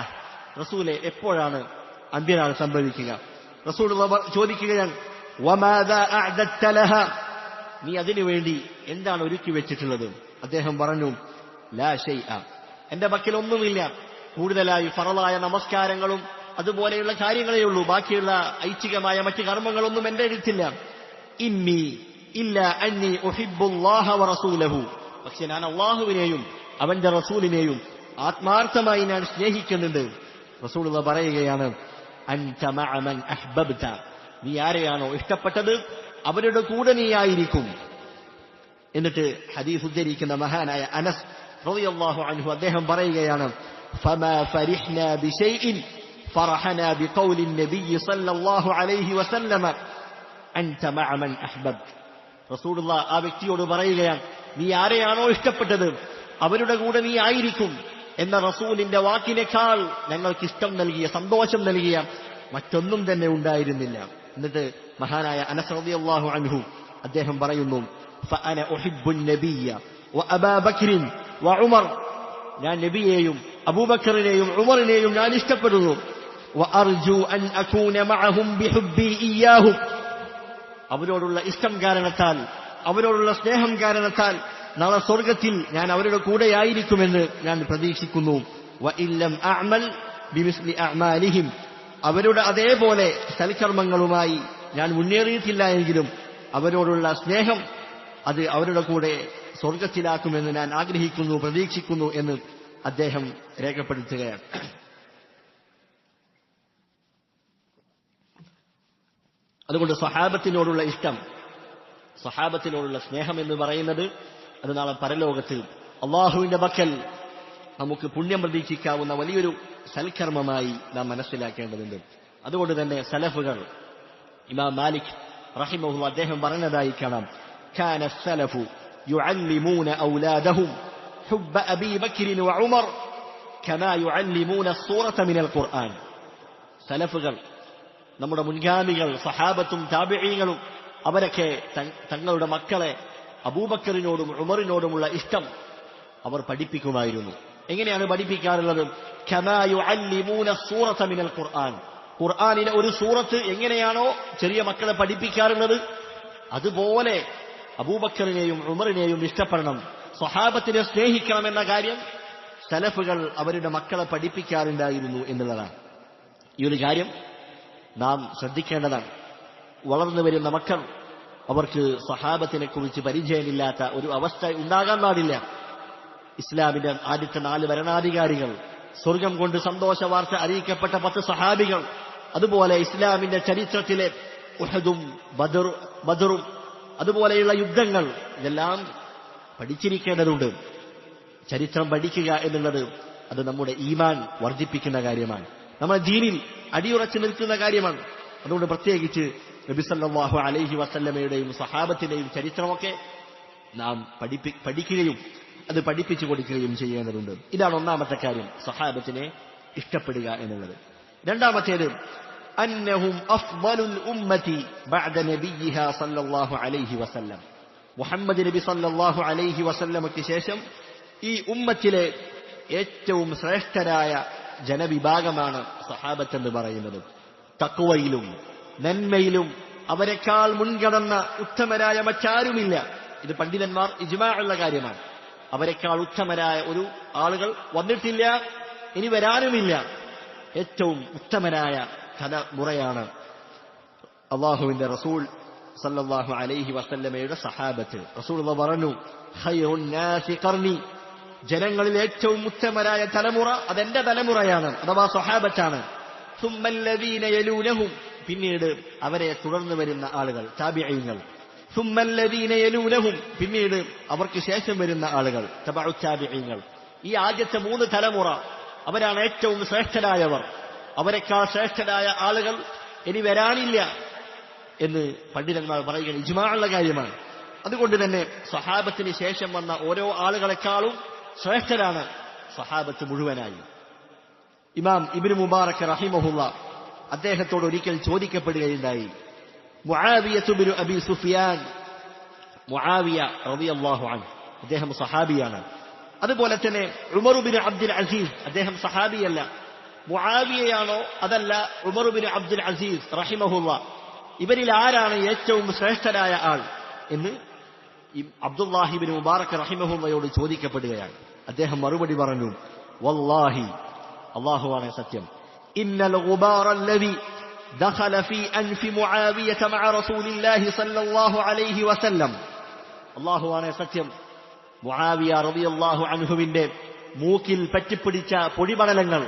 റസൂലെ എപ്പോഴാണ് അന്ത്യനാൾ സംഭവിക്കുക? റസൂൽ ചോദിക്കുകയാണ്, വമാദാ അഅദത്ത ലഹാ, നീ അതിനുവേണ്ടി എന്താണ് ഒരുക്കി വെച്ചിട്ടുള്ളത്? അദ്ദേഹം പറഞ്ഞു, ലാ ശൈഅ, എന്റെ പക്കൽ ഒന്നുമില്ല, കൂടുതലായി ഫറളായ നമസ്കാരങ്ങളും അതുപോലെയുള്ള കാര്യങ്ങളേ ഉള്ളൂ, ബാക്കിയുള്ള ഐച്ഛികമായ മറ്റ് കർമ്മങ്ങളൊന്നും എന്റെ അടുത്തില്ല. ഇന്നി ഇല്ല അന്നി ഉഹിബ്ബുല്ലാഹ വ റസൂലഹു, പക്ഷെ ഞാൻ അള്ളാഹുവിനെയും അവന്റെ റസൂലിനെയും ആത്മാർത്ഥമായി ഞാൻ സ്നേഹിക്കുന്നുണ്ട്. റസൂലുള്ളാഹി പറയുകയാണ്, അൻത മഅ മൻ അഹ്ബബ്ത, നീ ആരെയാണോ ഇഷ്ടപ്പെട്ടത് അവരുടെ കൂടെ നീ ആയിരിക്കും. എന്നിട്ട് ഹദീസ് ഉദ്ധരിക്കുന്ന മഹാനായ അനസ് റളിയല്ലാഹു അൻഹു അദ്ദേഹം പറയുകയാണ്, ഫമാ ഫരിഹ്നാ ബിശൈഇൻ ഫറഹനാ ബിഖൗലി നബി സല്ലല്ലാഹു അലൈഹി വസല്ലമ അൻത മഅ മൻ അഹ്ബബ്ത. റസൂലുള്ളാഹി ആ വ്യക്തിയോട് പറയുകയാണ്, നീ ആരെയാണോ ഇഷ്ടപ്പെട്ടത് അവരുടെ കൂടെ നീ ആയിരിക്കും എന്ന റസൂലിന്റെ വാക്കിനേക്കാൾ ഞങ്ങൾക്ക് ഇഷ്ടം നൽകിയ, സന്തോഷം നൽകിയ മറ്റൊന്നും തന്നെ ഉണ്ടായിരുന്നില്ല. എന്നിട്ട് മഹാനായ അനസ് റളിയല്ലാഹു അൻഹു അദ്ദേഹം പറയുന്നു, ഫഅന ഉഹിബ്ബുൻ നബിയ്യ വ അബാ ബക്രിൻ വ ഉമർ, ഞാൻ നബിയെയും അബൂബക്കറിനെയും ഉമറിനെയും ഞാൻ ഇഷ്ടപ്പെടുന്നു. വ അർജു അൻ അകൂന മഅഹും ബിഹുബ്ബി ഇയ്യാഹും, അവരോടുള്ള ഇഷ്ടം കാരണത്താൽ, അവരോടുള്ള സ്നേഹം കാരണത്താൽ നാളെ സ്വർഗത്തിൽ ഞാൻ അവരുടെ കൂടെയായിരിക്കുമെന്ന് ഞാൻ പ്രതീക്ഷിക്കുന്നു. വ ഇല്ലം അഅമൽ ബിമിസ്ലി അഅമാലിഹിം, അവരുടെ അതേപോലെ സൽക്കർമ്മങ്ങളുമായി ഞാൻ മുന്നേറിയിട്ടില്ല എങ്കിലും അവരോടുള്ള സ്നേഹം അത് അവരുടെ കൂടെ സ്വർഗത്തിലാക്കുമെന്ന് ഞാൻ ആഗ്രഹിക്കുന്നു, പ്രതീക്ഷിക്കുന്നു എന്ന് അദ്ദേഹം രേഖപ്പെടുത്തുകയാണ്. അതുകൊണ്ട് സ്വഹാബത്തിനോടുള്ള ഇഷ്ടം, സ്വഹാബത്തിനോടുള്ള സ്നേഹം എന്ന് പറയുന്നത് അത് നാളെ പരലോകത്ത് അള്ളാഹുവിന്റെ പക്കൽ നമുക്ക് പുണ്യം പ്രതീക്ഷിക്കാവുന്ന വലിയൊരു സൽക്കർമ്മമായി നാം മനസ്സിലാക്കേണ്ടതുണ്ട്. അതുകൊണ്ട് തന്നെ സലഫുകൾ, ഇമാം മാലിക് റഹിമഹുല്ലാഹ് അദ്ദേഹം പറഞ്ഞതായി കാണാം, കാന സലഫു യുഅല്ലിമൂന ഔലാദഹും ഹുബ്ബ അബീ ബക്ർ വ ഉമർ കമാ യുഅല്ലിമൂന സൂറത മിനൽ ഖുർആൻ. സലഫുകൾ, നമ്മുടെ മുൻഗാമികൾ, സഹാബത്തും താബിഈങ്ങളും അവരൊക്കെ തങ്ങളുടെ മക്കളെ അബൂബക്കറിനോടും ഉമറിനോടുമുള്ള ഇഷ്ടം അവർ പഠിപ്പിക്കുമായിരുന്നു. എങ്ങനെയാണ് പഠിപ്പിക്കാറുള്ളത്? കമാ യുഅല്ലിമൂന സൂറത മിനൽ ഖുർആൻ. ഖുർആനിലെ ഒരു സൂറത്ത് എങ്ങനെയാണോ ചെറിയ മക്കളെ പഠിപ്പിക്കാറുള്ളത്, അതുപോലെ അബൂബക്കറിനെയും ഉമറിനെയും ഇഷ്ടപ്പെടണം, സ്വഹാബത്തിനെ സ്നേഹിക്കണമെന്ന കാര്യം സലഫുകൾ അവരുടെ മക്കളെ പഠിപ്പിക്കാറുണ്ടായിരുന്നു എന്നുള്ളതാണ്. ഈ ഒരു കാര്യം നാം ശ്രദ്ധിക്കേണ്ടതാണ്. വളർന്നു വരുന്ന മക്കൾ അവർക്ക് സ്വഹാബത്തിനെ കുറിച്ച് പരിചയമില്ലാത്ത ഒരു അവസ്ഥ ഉണ്ടാകാൻ പാടില്ല. ഇസ്ലാമിന്റെ ആദ്യത്തെ 4 ഭരണാധികാരികൾ, സ്വർഗം കൊണ്ട് സന്തോഷ വാർത്ത അറിയിക്കപ്പെട്ട 10 സഹാബികൾ, അതുപോലെ ഇസ്ലാമിന്റെ ചരിത്രത്തിലെ ഉഹദും ബദറും അതുപോലെയുള്ള യുദ്ധങ്ങൾ, ഇതെല്ലാം പഠിച്ചിരിക്കേണ്ടതുണ്ട്. ചരിത്രം പഠിക്കുക എന്നുള്ളത് അത് നമ്മുടെ ഈമാൻ വർദ്ധിപ്പിക്കുന്ന കാര്യമാണ്, നമ്മുടെ ദീനിൽ അടിയുറച്ചു നിൽക്കുന്ന കാര്യമാണ്. അതുകൊണ്ട് പ്രത്യേകിച്ച് നബി സല്ലല്ലാഹു അലൈഹി വസല്ലമയുടെയും സഹാബത്തിന്റെയും ചരിത്രമൊക്കെ നാം പഠിക്കുകയും അത് പഠിപ്പിച്ചു കൊടുക്കുകയും ചെയ്യേണ്ടതുണ്ട്. ഇതാണ് ഒന്നാമത്തെ കാര്യം, സഹാബത്തിനെ ഇഷ്ടപ്പെടുക എന്നുള്ളത്. രണ്ടാമത്തേത് അന്നഹും അഫ്ളലുൽ ഉമ്മത്തി ബഅദ നബിയിഹാ സല്ലല്ലാഹു അലൈഹി വസല്ലം. മുഹമ്മദ് നബി സല്ലല്ലാഹു അലൈഹി വസല്ലമയ്ക്ക് ശേഷം ഈ ഉമ്മത്തിലെ ഏറ്റവും ശ്രേഷ്ഠരായ ജനവിഭാഗമാണ് സഹാബത്ത് എന്ന് പറയുന്നത്. തഖ്വയിലും നന്മയിലും അവരെക്കാൾ മുൻഗണന ഉത്തമരായ മറ്റാരുമില്ല. ഇത് പണ്ഡിതന്മാർ ഇജ്മാഉള്ള കാര്യമാണ്. അവരെക്കാൾ ഉത്തമരായ ഒരു ആളുകൾ വന്നിട്ടില്ല, ഇനി വരാനുമില്ല. ഏറ്റവും ഉത്തമരായ തലമുറയാണ് അല്ലാഹുവിന്റെ റസൂൽ സല്ലല്ലാഹു അലൈഹി വസല്ലമയുടെ സഹാബത്ത്. റസൂൽ പറഞ്ഞു, ഖൈറുൻ നാസി ഖർനി, ജനങ്ങളിൽ ഏറ്റവും ഉത്തമരായ തലമുറ അതെന്റെ തലമുറയാണ്, അഥവാ സ്വഹാബത്താണ്. സുമ്മല്ലദീന യലൂനഹും, പിന്നീട് അവരെ തുടർന്ന് വരുന്ന ആളുകൾ താബിഈങ്ങൾ. സുമ്മല്ലദീന യലൂനഹും, പിന്നീട് അവർക്ക് ശേഷം വരുന്ന ആളുകൾ തബഉ താബിഈങ്ങൾ. ഈ ആദ്യത്തെ 3 തലമുറ അവരാണ് ഏറ്റവും ശ്രേഷ്ഠരായവർ. അവരെക്കാൾ ശ്രേഷ്ഠരായ ആളുകൾ ഇനി വരാനില്ല എന്ന് പണ്ഡിതന്മാർ പറയുക ഇജ്മാഉള്ള കാര്യമാണ്. അതുകൊണ്ട് തന്നെ സഹാബത്തിന് ശേഷം വന്ന ഓരോ ആളുകളെക്കാളും ശ്രേഷ്ഠരാണ് സഹാബത്ത് മുഴുവനായി. ഇമാം ഇബ്നു മുബാറക് റഹിമഹുള്ള അദ്ദേഹത്തോട് ഒരിക്കൽ ചോദിക്കപ്പെടുകയുണ്ടായി, മുആവിയത്ത് ഇബ്നു അബി സുഫിയാൻ, മുആവിയ റളിയല്ലാഹു അൻഹു, അദ്ദേഹം സഹാബിയാണ്. അതുപോലെ തന്നെ ഉമർ ഇബ്നു അബ്ദുൽ അസീസ്, അദ്ദേഹം സഹാബിയല്ല. മുആവിയയാണോ അതല്ല ഉമർ ഇബ്നു അബ്ദുൽ അസീസ് റഹിമഹുള്ള, ഇവരിൽ ആരാണ് ഏറ്റവും ശ്രേഷ്ഠരായ ആൾ എന്ന് അബ്ദുല്ലാഹി ഇബ്നു മുബാറക് റഹിമഹുള്ളയോട് ചോദിക്കപ്പെടുകയാണ്. അദ്ദേഹം മറുപടി പറഞ്ഞു, വല്ലാഹി, അല്ലാഹുവാണ് സത്യം, ഇന്നൽ ഗുബാറ അല്ലദി ദഖല ഫീ അൻഫി മുആവിയത മഅ റസൂലില്ലാഹി സ്വല്ലല്ലാഹു അലൈഹി വസല്ലം, അല്ലാഹുവാണ് സത്യം, മുആവിയ റളിയല്ലാഹു അൻഹുവിന്റെ മൂക്കിൽ പറ്റിപ്പിടിച്ച പൊടിപടലങ്ങൾ,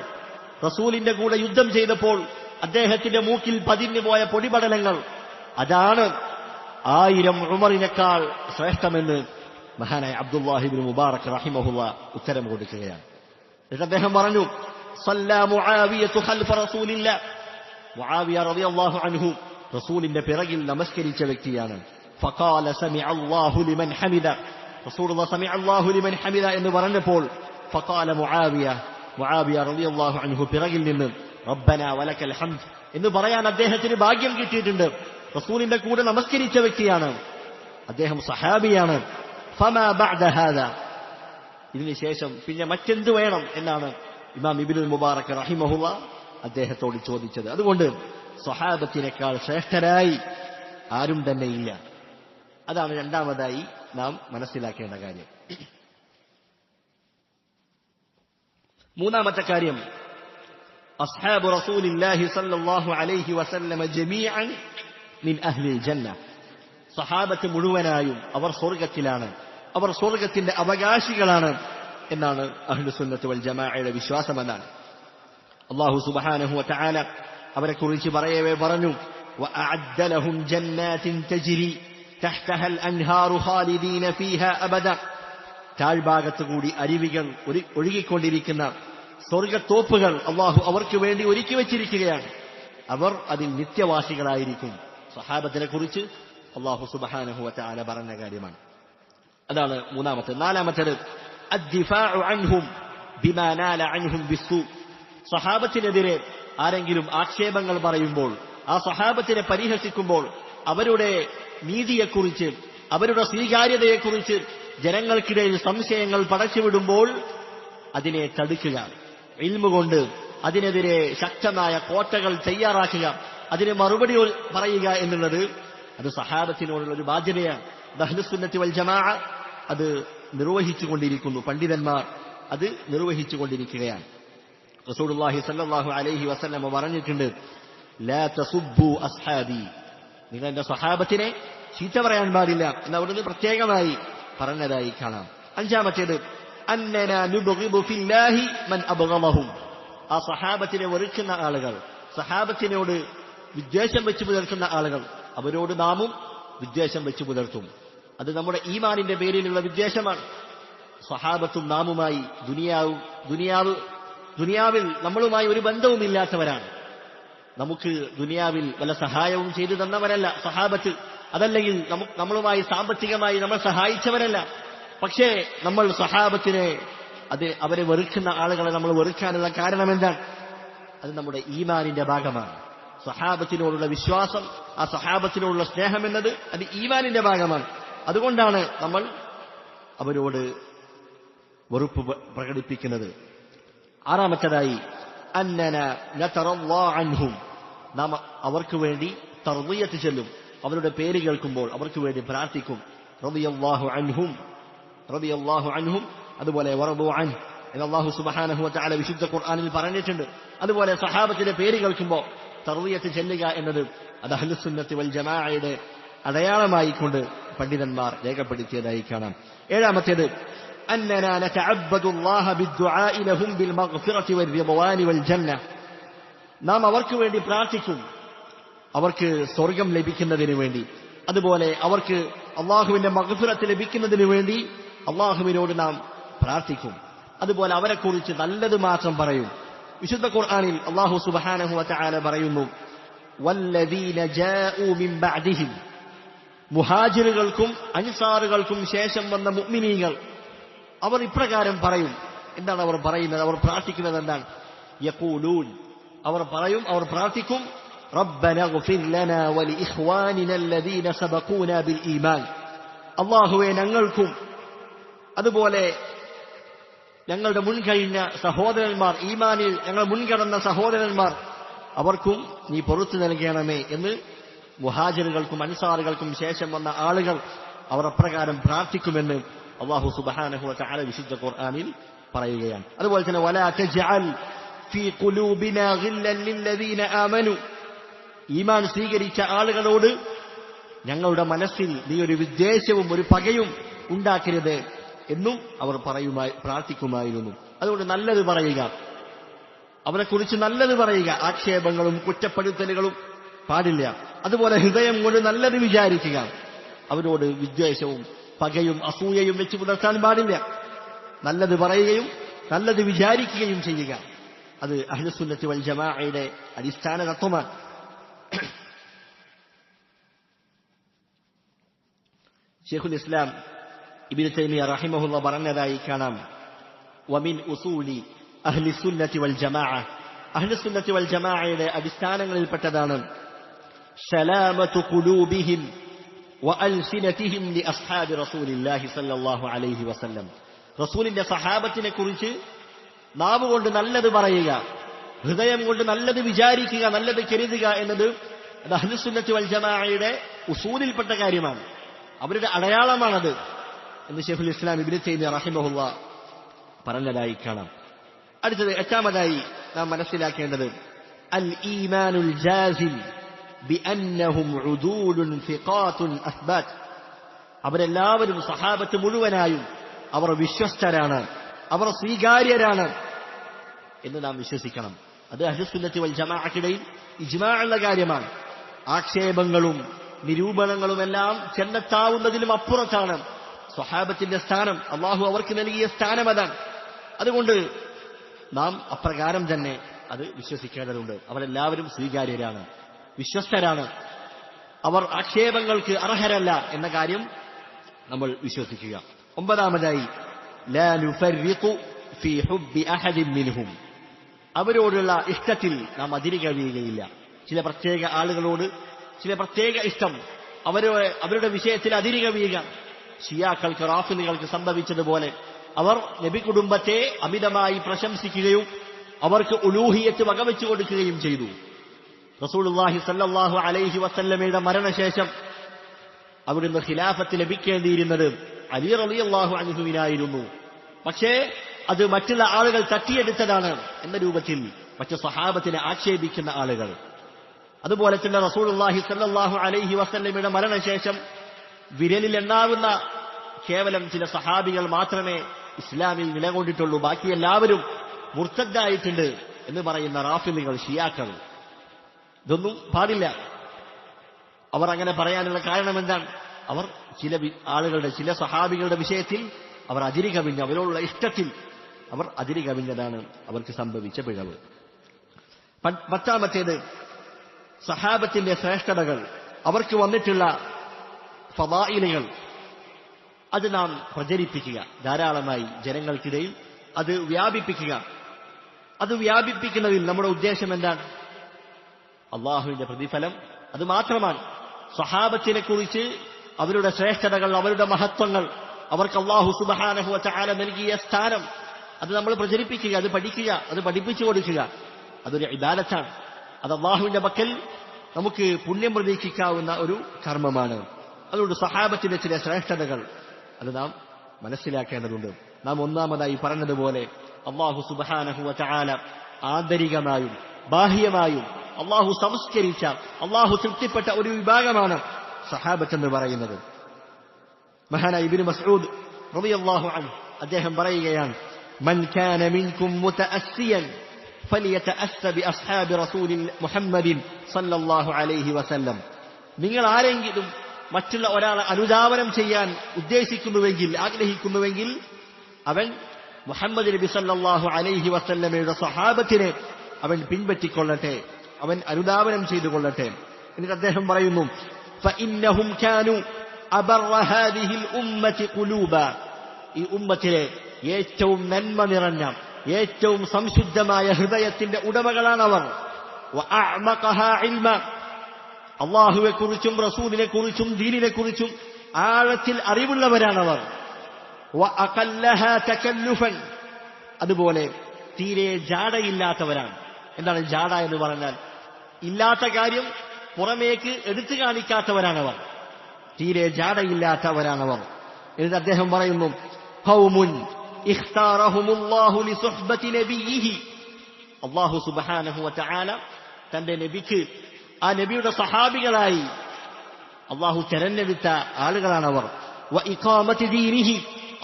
റസൂലിന്റെ കൂടെ യുദ്ധം ചെയ്തപ്പോൾ അദ്ദേഹത്തിന്റെ മൂക്കിൽ പതിഞ്ഞു പോയ പൊടിപടലങ്ങൾ, അതാണ് 1000 ഉമറിനേക്കാൾ ശ്രേഷ്ഠമെന്ന് മഹാനായ അബ്ദുല്ലാഹി ഇബ്നു മുബാറക് റഹിമഹുള്ള ഉത്തരം കൊടുക്കുകയാണ്. എന്നിട്ട് അദ്ദേഹം പറഞ്ഞു, സല്ലാ മുആവിയതു ഖൽഫ റസൂലില്ലാഹ്, മുആവിയ റളിയല്ലാഹു അൻഹു റസൂലിന്റെ പിറകിൽ നമസ്കരിച്ച വ്യക്തിയാണ്. ഫഖാല സമിഅ അല്ലാഹു ലിമൻ ഹമിദ, റസൂലുള്ളാഹി സമിഅ അല്ലാഹു ലിമൻ ഹമിദ എന്ന് പറഞ്ഞപ്പോൾ ഫഖാല മുആവിയ റളിയല്ലാഹു അൻഹു പിറകിൽ നിന്ന് റബ്ബനാ വലക്കൽ ഹംദ് എന്ന് പറയാൻ അദ്ദേഹത്തിന് ഭാഗ്യം കിട്ടിയിട്ടുണ്ട്. റസൂലിന്റെ കൂടെ നമസ്കരിച്ച വ്യക്തിയാണ്, അദ്ദേഹം സഹാബിയാണ്. ഫമാ ബഅദ ഹാദാ, ഇതിനുശേഷം പിന്നെ മറ്റെന്ത് വേണം എന്നാണ് ഇമാം ഇബ്നുൽ മുബാറക് റഹിമഹുള്ള അദ്ദേഹത്തോട് ചോദിച്ചത്. അതുകൊണ്ട് സ്വഹാബത്തിനേക്കാൾ ശ്രേഷ്ഠരായി ആരും തന്നെ ഇല്ല. അതാണ് രണ്ടാമതായി നാം മനസ്സിലാക്കേണ്ട കാര്യം. മൂന്നാമത്തെ കാര്യം, അസ്ഹാബു റസൂലില്ലാഹി സ്വല്ലല്ലാഹു അലൈഹി വസല്ലമ ജമീഅൻ മിൻ അഹ്ലിൽ ജന്ന, സഹാബത്ത് മുഴുവനായും അവർ സ്വർഗത്തിലാണ്, അവർ സ്വർഗത്തിന്റെ അവകാശികളാണ് എന്നാണ് അഹ്ലുസുന്നത്ത് വൽ ജമാഅയുടെ വിശ്വാസമെന്നാണ്. അല്ലാഹു സുബ്ഹാനഹു വ തആല അവരെ കുറിച്ച് പറയവേ പറഞ്ഞു, വഅഅദ്ദ ലഹും ജന്നാത്തിൻ തജ്രി തഹ്തഹൽ അൻഹാറു ഖാലിദീന ഫീഹാ അബദ, താഴ്ഭാഗത്ത് കൂടി അരുവികൾ ഒഴുകിക്കൊണ്ടിരിക്കുന്ന സ്വർഗത്തോപ്പുകൾ അല്ലാഹു അവർക്ക് വേണ്ടി ഒരുക്കി വച്ചിരിക്കുകയാണ്, അവർ അതിൽ നിത്യവാസികളായിരിക്കും. സഹാബത്തിനെ കുറിച്ച് അല്ലാഹു സുബ്ഹാനഹു വ തആല പറഞ്ഞ കാര്യമാണ്. അതാണ് മൂന്നാമത്തേത്. നാലാമത്തേത് അദ്ദിഫാഉ അൻഹും ബിമാ നാല അൻഹും ബിസ്സൂ, സഹാബത്തിനെതിരെ ആരെങ്കിലും ആക്ഷേപങ്ങൾ പറയുമ്പോൾ, ആ സഹാബത്തിനെ പരിഹസിക്കുമ്പോൾ, അവരുടെ നീതിയെക്കുറിച്ച്, അവരുടെ സ്വീകാര്യതയെക്കുറിച്ച് ജനങ്ങൾക്കിടയിൽ സംശയങ്ങൾ പടച്ചുവിടുമ്പോൾ അതിനെ തടുക്കുക, ഇൽമു കൊണ്ട് അതിനെതിരെ ശക്തമായ കോട്ടകൾ തയ്യാറാക്കുക, അതിന് മറുപടി പറയുക എന്നുള്ളത് അത് സഹാബത്തിനോടുള്ള ഒരു ബാധ്യതയാണ്. അഹ്ലുസുന്നത്തി വൽ ജമാഅ അത് നിർവഹിച്ചുകൊണ്ടിരിക്കുന്നു, പണ്ഡിതന്മാർ അത് നിർവഹിച്ചുകൊണ്ടിരിക്കുകയാണ്. റസൂലുള്ളാഹി സ്വല്ലല്ലാഹു അലൈഹി വസല്ലം പറഞ്ഞിട്ടുണ്ട്, ലാ തസുബ്ബു അസ്ഹാബി, നിങ്ങൾ എന്റെ സഹാബത്തിനെ ചീത്ത പറയാൻ പാടില്ല എന്ന് അവിടുന്ന് പ്രത്യേകമായി പറഞ്ഞതായി കാണാം. അഞ്ചാമത്തേത്, അന്നനാ നുബ്ഗിദു ഫില്ലാഹി മൻ അബ്ഗളഹും, ആ സഹാബത്തിനെ വെറുക്കുന്ന ആളുകൾ, സഹാബത്തിനോട് വിദ്വേഷം വെച്ച് പുലർത്തുന്ന ആളുകൾ, അവരോട് നാമും വിദ്വേഷം വെച്ച് പുലർത്തും. അത് നമ്മുടെ ഈമാനിന്റെ പേരിലുള്ള വിദ്വേഷമാണ്. സഹാബത്തും നാമുമായി ദുനിയാവിൽ നമ്മളുമായി ഒരു ബന്ധവുമില്ലാത്തവരാണ്. നമുക്ക് ദുനിയാവിൽ വല്ല സഹായവും ചെയ്തു തന്നവരല്ല സഹാബത്ത്, അതല്ലെങ്കിൽ നമ്മളുമായി സാമ്പത്തികമായി നമ്മൾ സഹായിച്ചവരല്ല. പക്ഷേ നമ്മൾ സഹാബത്തിനെ, അവരെ വെറുക്കുന്ന ആളുകളെ നമ്മൾ വെറുക്കാനുള്ള കാരണം എന്താണ്? അത് നമ്മുടെ ഈമാനിന്റെ ഭാഗമാണ്. സഹാബത്തിനോടുള്ള വിശ്വാസം, ആ സഹാബത്തിനോടുള്ള സ്നേഹം എന്നത് അത് ഈമാനിന്റെ ഭാഗമാണ്. അതുകൊണ്ടാണ് നമ്മൾ അവരോട് വെറുപ്പ് പ്രകടിപ്പിക്കുന്നത്. ആറാമത്തേതായി, അന്നന നതറല്ലാഹു അൻഹും, നാം അവർക്ക് വേണ്ടി തർദിയത്ത് ചൊല്ലും, അവരുടെ പേര് കേൾക്കുമ്പോൾ അവർക്ക് വേണ്ടി പ്രാർത്ഥിക്കും. റളിയല്ലാഹു അൻഹും, റളിയല്ലാഹു അൻഹും, അതുപോലെ വറദു അൻ എന്ന് അല്ലാഹു സുബ്ഹാനഹു വ തആല വിശുദ്ധ ഖുർആനിൽ പറഞ്ഞിട്ടുണ്ട്. അതുപോലെ സഹാബത്തിന്റെ പേര് കേൾക്കുമ്പോൾ തർദിയത്ത് ചൊല്ലുക എന്നത് അത് അഹ്ലുസുന്നത്തി വൽ ജമാഅയുടെ അടയാളമായിക്കൊണ്ട് പണ്ഡിതന്മാർ രേഖപ്പെടുത്തിയതായി കാണാം. ഏഴാമത്തേത്, അന്നനാ നതഅബ്ബദുല്ലാഹ ബിദ്ദുആഇ ലഹും ബിൽ മഗ്ഫിറതി വർ-റിദ്വാനി വൽ ജന്ന, നാം അവർക്ക് വേണ്ടി പ്രാർത്ഥിക്കും, അവർക്ക് സ്വർഗം ലഭിക്കുന്നതിന് വേണ്ടി, അതുപോലെ അവർക്ക് അള്ളാഹുവിന്റെ മഗ്ഫിറത്ത് ലഭിക്കുന്നതിന് വേണ്ടി അള്ളാഹുവിനോട് നാം പ്രാർത്ഥിക്കും. അതുപോലെ അവരെക്കുറിച്ച് നല്ലത് മാത്രം പറയും. വിശുദ്ധ ഖുർആനിൽ അല്ലാഹു സുബ്ഹാനഹു വ തആല പറയുന്നു, വല്ലദീന ജാഊ മിൻ ബഅദിഹിം, മുഹാജിറുകൾക്കും അൻസാറുകൾക്കും ശേഷം വന്ന മുഅ്മിനീങ്ങൾ അവർ ഇപ്രകാരം പറയും. എന്താണ് അവർ പറയുന്നത്? അവർ പ്രാർത്ഥിക്കുന്നത് എന്താണ്? യഖൂലൂൻ, അവർ പറയും, അവർ പ്രാർത്ഥിക്കും, റബ്ബനഗ്ഫിർ ലനാ വലിഇഖ്വാനിന അല്ലദീന സബഖൂനാ ബിൽ ഈമാൻ, അല്ലാഹുവേ ഞങ്ങൾക്കും അതുപോലെ ഞങ്ങളുടെ മുൻകഴിഞ്ഞ സഹോദരന്മാർ, ഈമാനിൽ ഞങ്ങൾ മുൻകടന്ന സഹോദരന്മാർ, അവർക്കും നീ പൊറുത്തു നൽകണമേ എന്ന് മുഹാജിറുകൾക്കും അൻസാറുകൾക്കും ശേഷം വന്ന ആളുകൾ അവർ അപ്രകാരം പ്രാർത്ഥിക്കുമെന്ന് അല്ലാഹു സുബ്ഹാനഹു വ തആല വിശുദ്ധ ഖുർആനിൽ പറയുകയാണ്. അതുപോലെ തന്നെ വലാ തജ്അൽ ഫീ ഖുലൂബിനാ ഗില്ലൻ ലില്ലദീന ആമനു, ഈമാൻ സ്വീകരിച്ച ആളുകളോട് ഞങ്ങളുടെ മനസ്സിൽ നീ ഒരു വിദ്വേഷവും ഒരു പകയും ഉണ്ടാക്കരുത് എന്നും അവർ പ്രാർത്ഥിക്കുമായിരുന്നു. അതുകൊണ്ട് നല്ലത് പറയുക, അവരെക്കുറിച്ച് നല്ലത് പറയുക, ആക്ഷേപങ്ങളും കുറ്റപ്പെടുത്തലുകളും പാടില്ല. അതുപോലെ ഹൃദയം കൊണ്ട് നല്ലത് വിചാരിക്കുക, അവരോട് വിദ്വേഷവും പകയും അസൂയയും വെച്ച് പുലർത്താൻ പാടില്ല. നല്ലത് പറയുകയും നല്ലത് വിചാരിക്കുകയും ചെയ്യുക, അത് അഹ്ലുസുന്നത്തി വൽ ജമാഅയുടെ അടിസ്ഥാന തത്വമാണ്. ശൈഖുൽ ഇസ്ലാം ഇബ്നു തൈമിയ്യ റഹിമഹുല്ലാഹ് പറഞ്ഞതായി കാണാം, വമിൻ ഉസൂലി അഹ്ലുസുന്നത്തി വൽ ജമാഅ, അഹ്ലുസുന്നത്തി വൽ ജമാഅയുടെ അടിസ്ഥാനങ്ങളിൽപ്പെട്ടതാണ് സലാമത്തു ഖുലൂബിഹിം വഅൽസിനതിഹിം ലിഅസ്ഹാബി റസൂലില്ലാഹി സ്വല്ലല്ലാഹു അലൈഹി വസല്ലം, റസൂലിന്റെ സഹാബത്തിനെ കുറിച്ച് നാവ് കൊണ്ട് നല്ലത് പറയുക, ഹൃദയം കൊണ്ട് നല്ലത് വിചാരിക്കുക, നല്ലത് കരുതുക എന്നത് അത് അഹ്ലുസുന്നത്തി വൽ ജമാഅയുടെ ഉസൂലിൽപ്പെട്ട കാര്യമാണ്, അവരുടെ അടയാളമാണത് എന്ന് ശൈഖുൽ ഇസ്ലാം ഇബ്നു തൈമിയ്യ റഹിമഹുല്ലാഹ് പറഞ്ഞതായി കാണാം. അടുത്തത് എട്ടാമതായി നാം മനസ്സിലാക്കേണ്ടത് അൽ ഈമാനുൽ ജാസിം ബിഅന്നഹും ഉദൂലുൻ സിഖാത്തുൻ അസ്ബാത്ത്, അവരെല്ലാവരും സഹാബത്ത് മുഴുവനായും അവർ വിശ്വസ്തരാണ്, അവർ സ്വീകാര്യരാണ് എന്ന് നാം വിശ്വസിക്കണം. അത് അഹ്ലുസുന്നത്തി വൽ ജമാഅത്തിടയിൽ ഇജ്മാഉള്ള കാര്യമാണ്. ആക്ഷേപങ്ങളും നിരൂപണങ്ങളുമെല്ലാം ചെന്നെത്താവുന്നതിലും അപ്പുറത്താണ് സ്വഹാബത്തിന്റെ സ്ഥാനം. അള്ളാഹു അവർക്ക് നൽകിയ സ്ഥാനം അതാണ്. അതുകൊണ്ട് നാം അപ്രകാരം തന്നെ അത് വിശ്വസിക്കേണ്ടതുണ്ട്. അവരെല്ലാവരും സ്വീകാര്യരാണ്, വിശ്വസ്തരാണ്, അവർ ആക്ഷേപങ്ങൾക്ക് അർഹരല്ല എന്ന കാര്യം നമ്മൾ വിശ്വസിക്കുക. ഒമ്പതാമതായി ലാ നുഫർരിഖു ഫീ ഹുബ്ബി അഹദിൻ മിൻഹും, അവരോടുള്ള ഇഷ്ടത്തിൽ നാം അതിരുകവിയുകയില്ല. ചില പ്രത്യേക ആളുകളോട് ചില പ്രത്യേക ഇഷ്ടം, അവരുടെ വിഷയത്തിൽ അതിരുകവിയുക. ഷിയാക്കൾക്ക്, റാഫിദികൾക്ക് സംഭവിച്ചതുപോലെ അവർ നബി കുടുംബത്തെ അമിതമായി പ്രശംസിക്കുകയും അവർക്ക് ഉലൂഹിയത്ത് വകവെച്ചു കൊടുക്കുകയും ചെയ്തു. റസൂലുള്ളാഹി സ്വല്ലല്ലാഹു അലൈഹി വസല്ലമയുടെ മരണശേഷം അവിടുന്ന് ഖിലാഫത്ത് ലഭിക്കേണ്ടിയിരുന്നത് അലി റളിയല്ലാഹു അൻഹുവിനായിരുന്നു. പക്ഷേ അത് മറ്റുള്ള ആളുകൾ തട്ടിയെടുത്തതാണ് എന്ന രൂപത്തിൽ മറ്റു സഹാബത്തിനെ ആക്ഷേപിക്കുന്ന ആളുകൾ. അതുപോലെ തന്നെ റസൂലുള്ളാഹി സ്വല്ലല്ലാഹു അലൈഹി വസല്ലമയുടെ മരണശേഷം വിരലിൽ എണ്ണാവുന്ന കേവലം ചില സഹാബികൾ മാത്രമേ ഇസ്ലാമിൽ നിലകൊണ്ടിട്ടുള്ളൂ, ബാക്കി എല്ലാവരും മുർത്തദ്ദായിട്ടുണ്ട് എന്ന് പറയുന്ന റാഫിദികൾ, ഷിയാക്കൾ. ഇതൊന്നും പാടില്ല. അവർ അങ്ങനെ പറയാനുള്ള കാരണം എന്താണ്? അവർ ചില ആളുകളുടെ, ചില സഹാബികളുടെ വിഷയത്തിൽ അവർ അതിരുകവിഞ്ഞ്, അവരോടുള്ള ഇഷ്ടത്തിൽ അവർ അതിരുകവിഞ്ഞതാണ് അവർക്ക് സംഭവിച്ച പിഴവ്. പത്താമത്തേത്, സഹാബത്തിന്റെ ശ്രേഷ്ഠതകൾ, അവർക്ക് വന്നിട്ടുള്ള ഫളായിലുകൾ അത് നാം പ്രചരിപ്പിക്കുക, ധാരാളമായി ജനങ്ങൾക്കിടയിൽ അത് വ്യാപിപ്പിക്കുക. അത് വ്യാപിപ്പിക്കുന്നതിൽ നമ്മുടെ ഉദ്ദേശം എന്താണ്? അള്ളാഹുവിന്റെ പ്രതിഫലം അത് മാത്രമാണ്. സഹാബത്തിനെ കുറിച്ച് അവരുടെ ശ്രേഷ്ഠതകൾ, അവരുടെ മഹത്വങ്ങൾ, അവർക്ക് അല്ലാഹു സുബ്ഹാനഹു വ തആല നൽകിയ സ്ഥാനം അത് നമ്മൾ പ്രചരിപ്പിക്കുക, അത് പഠിക്കുക, അത് പഠിപ്പിച്ചു കൊടുക്കുക. അതൊരു ഇബാദത്താണ്. അത് അല്ലാഹുവിന്റെ പക്കൽ നമുക്ക് പുണ്യം പ്രതീക്ഷിക്കാവുന്ന ഒരു കർമ്മമാണ്. അതുകൊണ്ട് സഹാബത്തിന്റെ ചില ശ്രേഷ്ഠതകൾ അത് നാം മനസ്സിലാക്കേണ്ടതുണ്ട്. നാം ഒന്നാമതായി പറഞ്ഞതുപോലെ അല്ലാഹു സുബ്ഹാനഹു വ തആല ആന്തരികമായും ബാഹ്യമായും അല്ലാഹു സംസ്കരിച്ച, അല്ലാഹു തൃപ്തിപ്പെട്ട ഒരു വിഭാഗമാണ് സഹാബത്ത് എന്ന് പറയുന്നത്. മഹാനായ ഇബ്നു മസ്ഊദ് റളിയല്ലാഹു അൻഹു അദ്ദേഹം പറയുകയാണ്, മൻ കാന മിൻകും മുതഅസ്സിയൻ ഫലിയതഅസ്സ ബിഅസ്ഹാബി റസൂലി മുഹമ്മദിൻ സല്ലല്ലാഹു അലൈഹി വസല്ലം. നിങ്ങൾ ആരെങ്കിലും മറ്റുള്ള ഒരാളെ അനുധാവനം ചെയ്യാൻ ഉദ്ദേശിക്കുന്നുവെങ്കിൽ, ആഗ്രഹിക്കുന്നുവെങ്കിൽ അവൻ മുഹമ്മദ് നബി സല്ലല്ലാഹു അലൈഹി വസല്ലമയുടെ സഹാബത്തിനെ അവൻ പിൻപറ്റിക്കൊള്ളട്ടെ, അവൻ അനുധാവനം ചെയ്തുകൊള്ളട്ടെ. എന്നിട്ട് അദ്ദേഹം പറയുന്നു, ഫഇന്നഹും കാനൂ അബറ ഹാദിഹിൽ ഉമ്മത്തി ഖുലൂബ. ഈ ഉമ്മത്തിലെ ഏറ്റവും നന്മ നിറഞ്ഞ, ഏറ്റവും സംശുദ്ധമായ ഹൃദയത്തിന്റെ ഉടമകളാണവർ. വഅഅമഖഹാ ഇൽമ. അല്ലാഹുവെക്കുറിച്ചും റസൂലിനെക്കുറിച്ചും ദീനിനെക്കുറിച്ചും ആഴത്തിൽ അറിവുള്ളവരാണവർ. വഅഖല്ലഹാ തകല്ലുഫൻ. അതുപോലെ തീരെ ജാടയില്ലാത്തവരാണ്. എന്താണ് ജാട എന്ന് പറഞ്ഞാൽ? ഇല്ലാത്ത കാര്യം പുറമേക്ക് എടുത്തു കാണിക്കാത്തവരാണവർ, തീരെ ജാടയില്ലാത്തവരാണവർ. എന്നിട്ട് അദ്ദേഹം പറയുന്നു, ഖൗമുൻ ഇഖ്താറഹുമുല്ലാഹു ലിസുഹ്ബതി നബിയിഹി. അല്ലാഹു സുബ്ഹാനഹു വ തആല തന്റെ നബിക്ക്, ആ നബിയുടെ സഹാബികളായി അല്ലാഹു തെരഞ്ഞെടുത്ത ആളുകളാണവർ. വ ഇഖാമതി ദീനിഹി.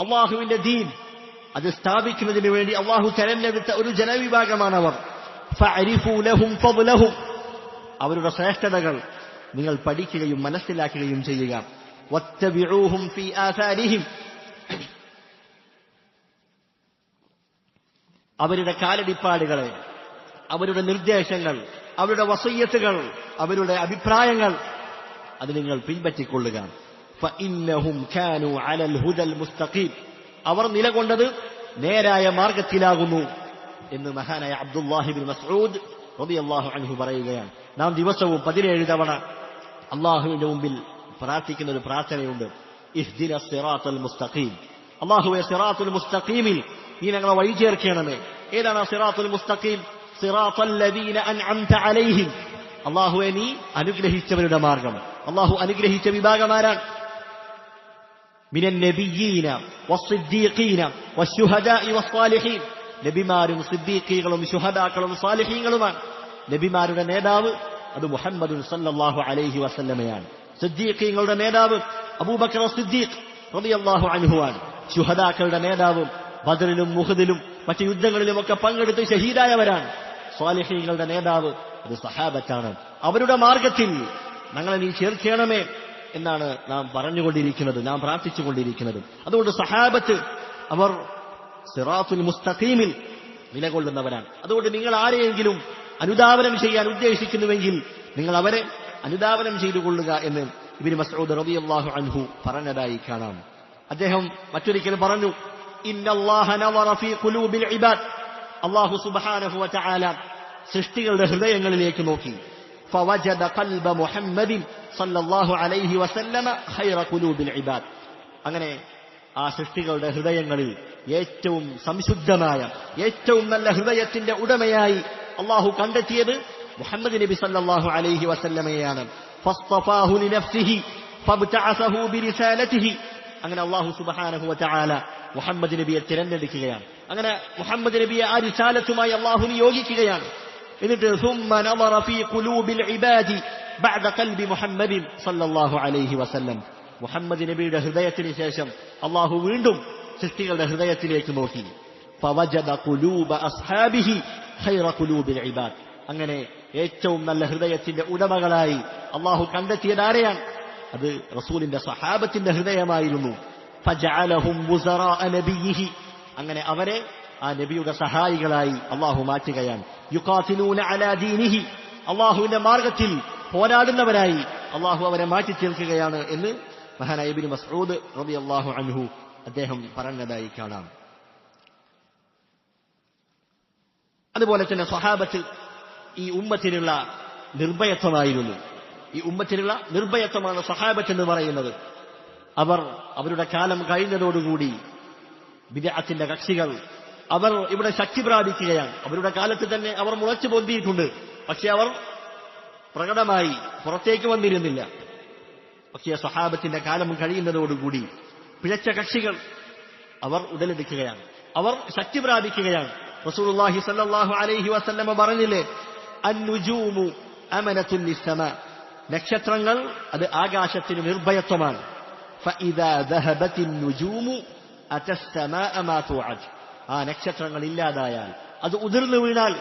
അല്ലാഹുവിന്റെ ദീൻ അത് സ്ഥാപിക്കുന്നതിന് വേണ്ടി അല്ലാഹു തെരഞ്ഞെടുത്ത ഒരു ജനവിഭാഗമാണവർ. ഫഅരിഫൂ ലഹും ഫദ്ലഹും. അവരുടെ ശ്രേഷ്ഠതകൾ നിങ്ങൾ പഠിക്കുകയും മനസ്സിലാക്കുകയും ചെയ്യുക. വത്തബിഊഹും ഫീ ആസാരിഹിം. അവരുടെ കാലടിപ്പാടുകളെ, അവരുടെ നിർദ്ദേശങ്ങൾ, അവരുടെ വസയ്യത്തുകൾ, അവരുടെ അഭിപ്രായങ്ങൾ അത് നിങ്ങൾ പിൻപറ്റിക്കൊള്ളുക. ഫഇന്നഹും കാനൂ അലൽ ഹുദൽ മുസ്തഖീം. അവർ നിലകൊണ്ടത് നേരായ മാർഗത്തിലാകുന്നു എന്ന് മഹാനായ അബ്ദുല്ലാഹി ഇബ്നു മസ്ഊദ് റളിയല്ലാഹു അൻഹു പറയുകയാണ്. നാം ദിവസവും 17 തവണ അല്ലാഹുവിന്റെ മുമ്പിൽ പ്രാർത്ഥിക്കുന്ന ഒരു പ്രാർത്ഥനയുണ്ട്, ഇഹ്ദിന സിറാത്തൽ മുസ്തഖീം. അല്ലാഹുവേ, സിറാത്തുൽ മുസ്തഖീമിൽ നീ ഞങ്ങളെ വഴി ചേർക്കണമേ. ഏതാണ് സിറാത്തുൽ മുസ്തഖീം? സിറാത്തൽ ലദീന അൻഅംത അലൈഹിം. അല്ലാഹുവേ, നീ അനുഗ്രഹിച്ചവരുടെ മാർഗം. അല്ലാഹു അനുഗ്രഹിച്ച വിഭാഗമാരാണ്? മിനൻ നബിയ്യീന വസ്സിദ്ദീഖീന വശുഹദാഇ വസ്സാലിഹീൻ. നബിമാരും സിദ്ദീഖീകളും ശുഹദാക്കളും സാലിഹീങ്ങളുമാണ്. നബിമാരുടെ നേതാവ് അത് മുഹമ്മദ് സല്ലല്ലാഹു അലൈഹി വസല്ലമയാണ്. സിദ്ദീഖീങ്ങളുടെ നേതാവ് അബൂബക്കർ സിദ്ദീഖ് റളിയല്ലാഹു അൻഹുവാണ്. ശുഹദാക്കളുടെ നേതാവും ബദറിലും മുഹദിലും മറ്റു യുദ്ധങ്ങളിലുമൊക്കെ പങ്കെടുത്ത് ഷഹീദായവരാണ്. സ്വാലിഹീങ്ങളുടെ നേതാവ് അത് സഹാബത്താണ്. അവരുടെ മാർഗത്തിൽ ഞങ്ങളെ നീ ചേർക്കണമേ എന്നാണ് നാം പറഞ്ഞുകൊണ്ടിരിക്കുന്നത്, നാം പ്രാർത്ഥിച്ചുകൊണ്ടിരിക്കുന്നത്. അതുകൊണ്ട് സഹാബത്ത് അവർ സിറാത്തുൽ മുസ്തഖീമിൽ നിലകൊള്ളുന്നവരാണ്. അതുകൊണ്ട് നിങ്ങൾ ആരെയെങ്കിലും അനുധാവനം ചെയ്യാൻ ഉദ്ദേശിക്കുന്നുവെങ്കിൽ നിങ്ങൾ അവരെ അനുധാവനം ചെയ്തുകൊള്ളുക എന്ന് ഇബ്നു മസ്ഊദ് റളിയല്ലാഹു അൻഹു പറഞ്ഞതായി കാണാം. അദ്ദേഹം മറ്റൊരിക്കൽ പറഞ്ഞു, ഇന്നല്ലാഹ നവറ ഫീ ഖുലൂബിൽ ഇബാദ്. അല്ലാഹു സുബ്ഹാനഹു വ തആല സൃഷ്ടികളുടെ ഹൃദയങ്ങളിലേക്ക് നോക്കി. ഫവജദ ഖൽബ മുഹമ്മദിൻ സല്ലല്ലാഹു അലൈഹി വസല്ലമ ഖൈറ ഖുലൂബിൽ ഇബാദ്. അങ്ങനെ ആ സൃഷ്ടികളുടെ ഹൃദയങ്ങളിൽ ഏറ്റവും സംശുദ്ധമായ ഏറ്റവും നല്ല ഹൃദയത്തിന്റെ ഉടമയായി അല്ലാഹു കണ്ടെത്തിയത് മുഹമ്മദ് നബി സല്ലല്ലാഹു അലൈഹി വസല്ലമയെയാണ്. ഫസ്തഫാഹു ലിനഫ്സിഹി ഫബ്തഅസഹു ബിരിസാലതിഹി. അങ്ങനെ അല്ലാഹു സുബ്ഹാനഹു വ തആല മുഹമ്മദ് നബിയെ തിരഞ്ഞെടുക്കുകയാണ്. അങ്ങനെ മുഹമ്മദ് നബിയെ ആ റിസാലത്തുമായി അല്ലാഹു നിയോഗിക്കുകയാണ്. എന്നിട്ട് ثم نظر في قلوب العباد بعد قلب محمد صلى الله عليه وسلم. മുഹമ്മദ് നബിയുടെ ഹൃദയത്തിന് ശേഷം അല്ലാഹു വീണ്ടും സൃഷ്ടികളുടെ ഹൃദയത്തിലേക്ക് നോക്കി. فوجد قلوب اصحابه خير قلوب العباد. അങ്ങനെ ഏറ്റവും നല്ല ഹൃദയത്തിന്റെ ഉടമകളായി അല്ലാഹു കണ്ടെത്തിയത് ആരെയാണ്? അത് റസൂലിന്റെ സഹാബത്തിന്റെ ഹൃദയമായിരുന്നു. فجعلهم وزراء نبيه. അങ്ങനെ അവരെ ആ നബിയുടെ സഹായികളായി അല്ലാഹു മാറ്റുകയാണ്. യുഖാതിലൂന അലാ ദീനിഹി. അല്ലാഹുവിന്റെ മാർഗത്തിൽ പോരാടുന്നവരായി അല്ലാഹു അവരെ മാറ്റി തീർക്കുകയാണ് എന്ന് മഹാനായ ഇബ്നു മസ്ഊദ് റളിയല്ലാഹു അൻഹു അദ്ദേഹം പറഞ്ഞതായി കാണാം. അതുപോലെ തന്നെ സ്വഹാബത്ത് ഈ ഉമ്മത്തിനുള്ള നിർഭയത്വമായിരുന്നു. ഈ ഉമ്മത്തിനുള്ള നിർഭയത്വമാണ് സ്വഹാബത്ത് എന്ന് പറയുന്നത്. അവരുടെ കാലം കഴിഞ്ഞതോടുകൂടി ബിദ്അത്തിന്റെ കക്ഷികൾ അവർ ഇവിടെ ശക്തി പ്രാപിക്കുകയാണ്. അവരുടെ കാലത്ത് തന്നെ അവർ മുളച്ചു പൊന്തിയിട്ടുണ്ട്. പക്ഷെ അവർ പ്രകടമായി പുറത്തേക്ക് വന്നിരുന്നില്ല. പക്ഷേ സ്വഹാബത്തിന്റെ കാലം കഴിയുന്നതോടുകൂടി പിഴച്ച കക്ഷികൾ അവർ ഉടലെടുക്കുകയാണ്. അവർ ശക്തി പ്രാപിക്കുകയാണ്. റസൂലുള്ളാഹി സ്വല്ലല്ലാഹു അലൈഹി വസല്ലമ പറഞ്ഞില്ലേ, അൻ-നുജൂമു അമനത്തുൻ ലിസ്സമാ. നക്ഷത്രങ്ങൾ അത് ആകാശത്തിന് നിർഭയത്വമാണ്. ഫഇദാ ദഹബത്തിൻ നുജൂമു അതസ്സമാഅ മാ തുഅദ്. ആ നക്ഷത്രങ്ങൾ ഇല്ലാതായാൽ, അത് ഉതിർന്നു വീണാൽ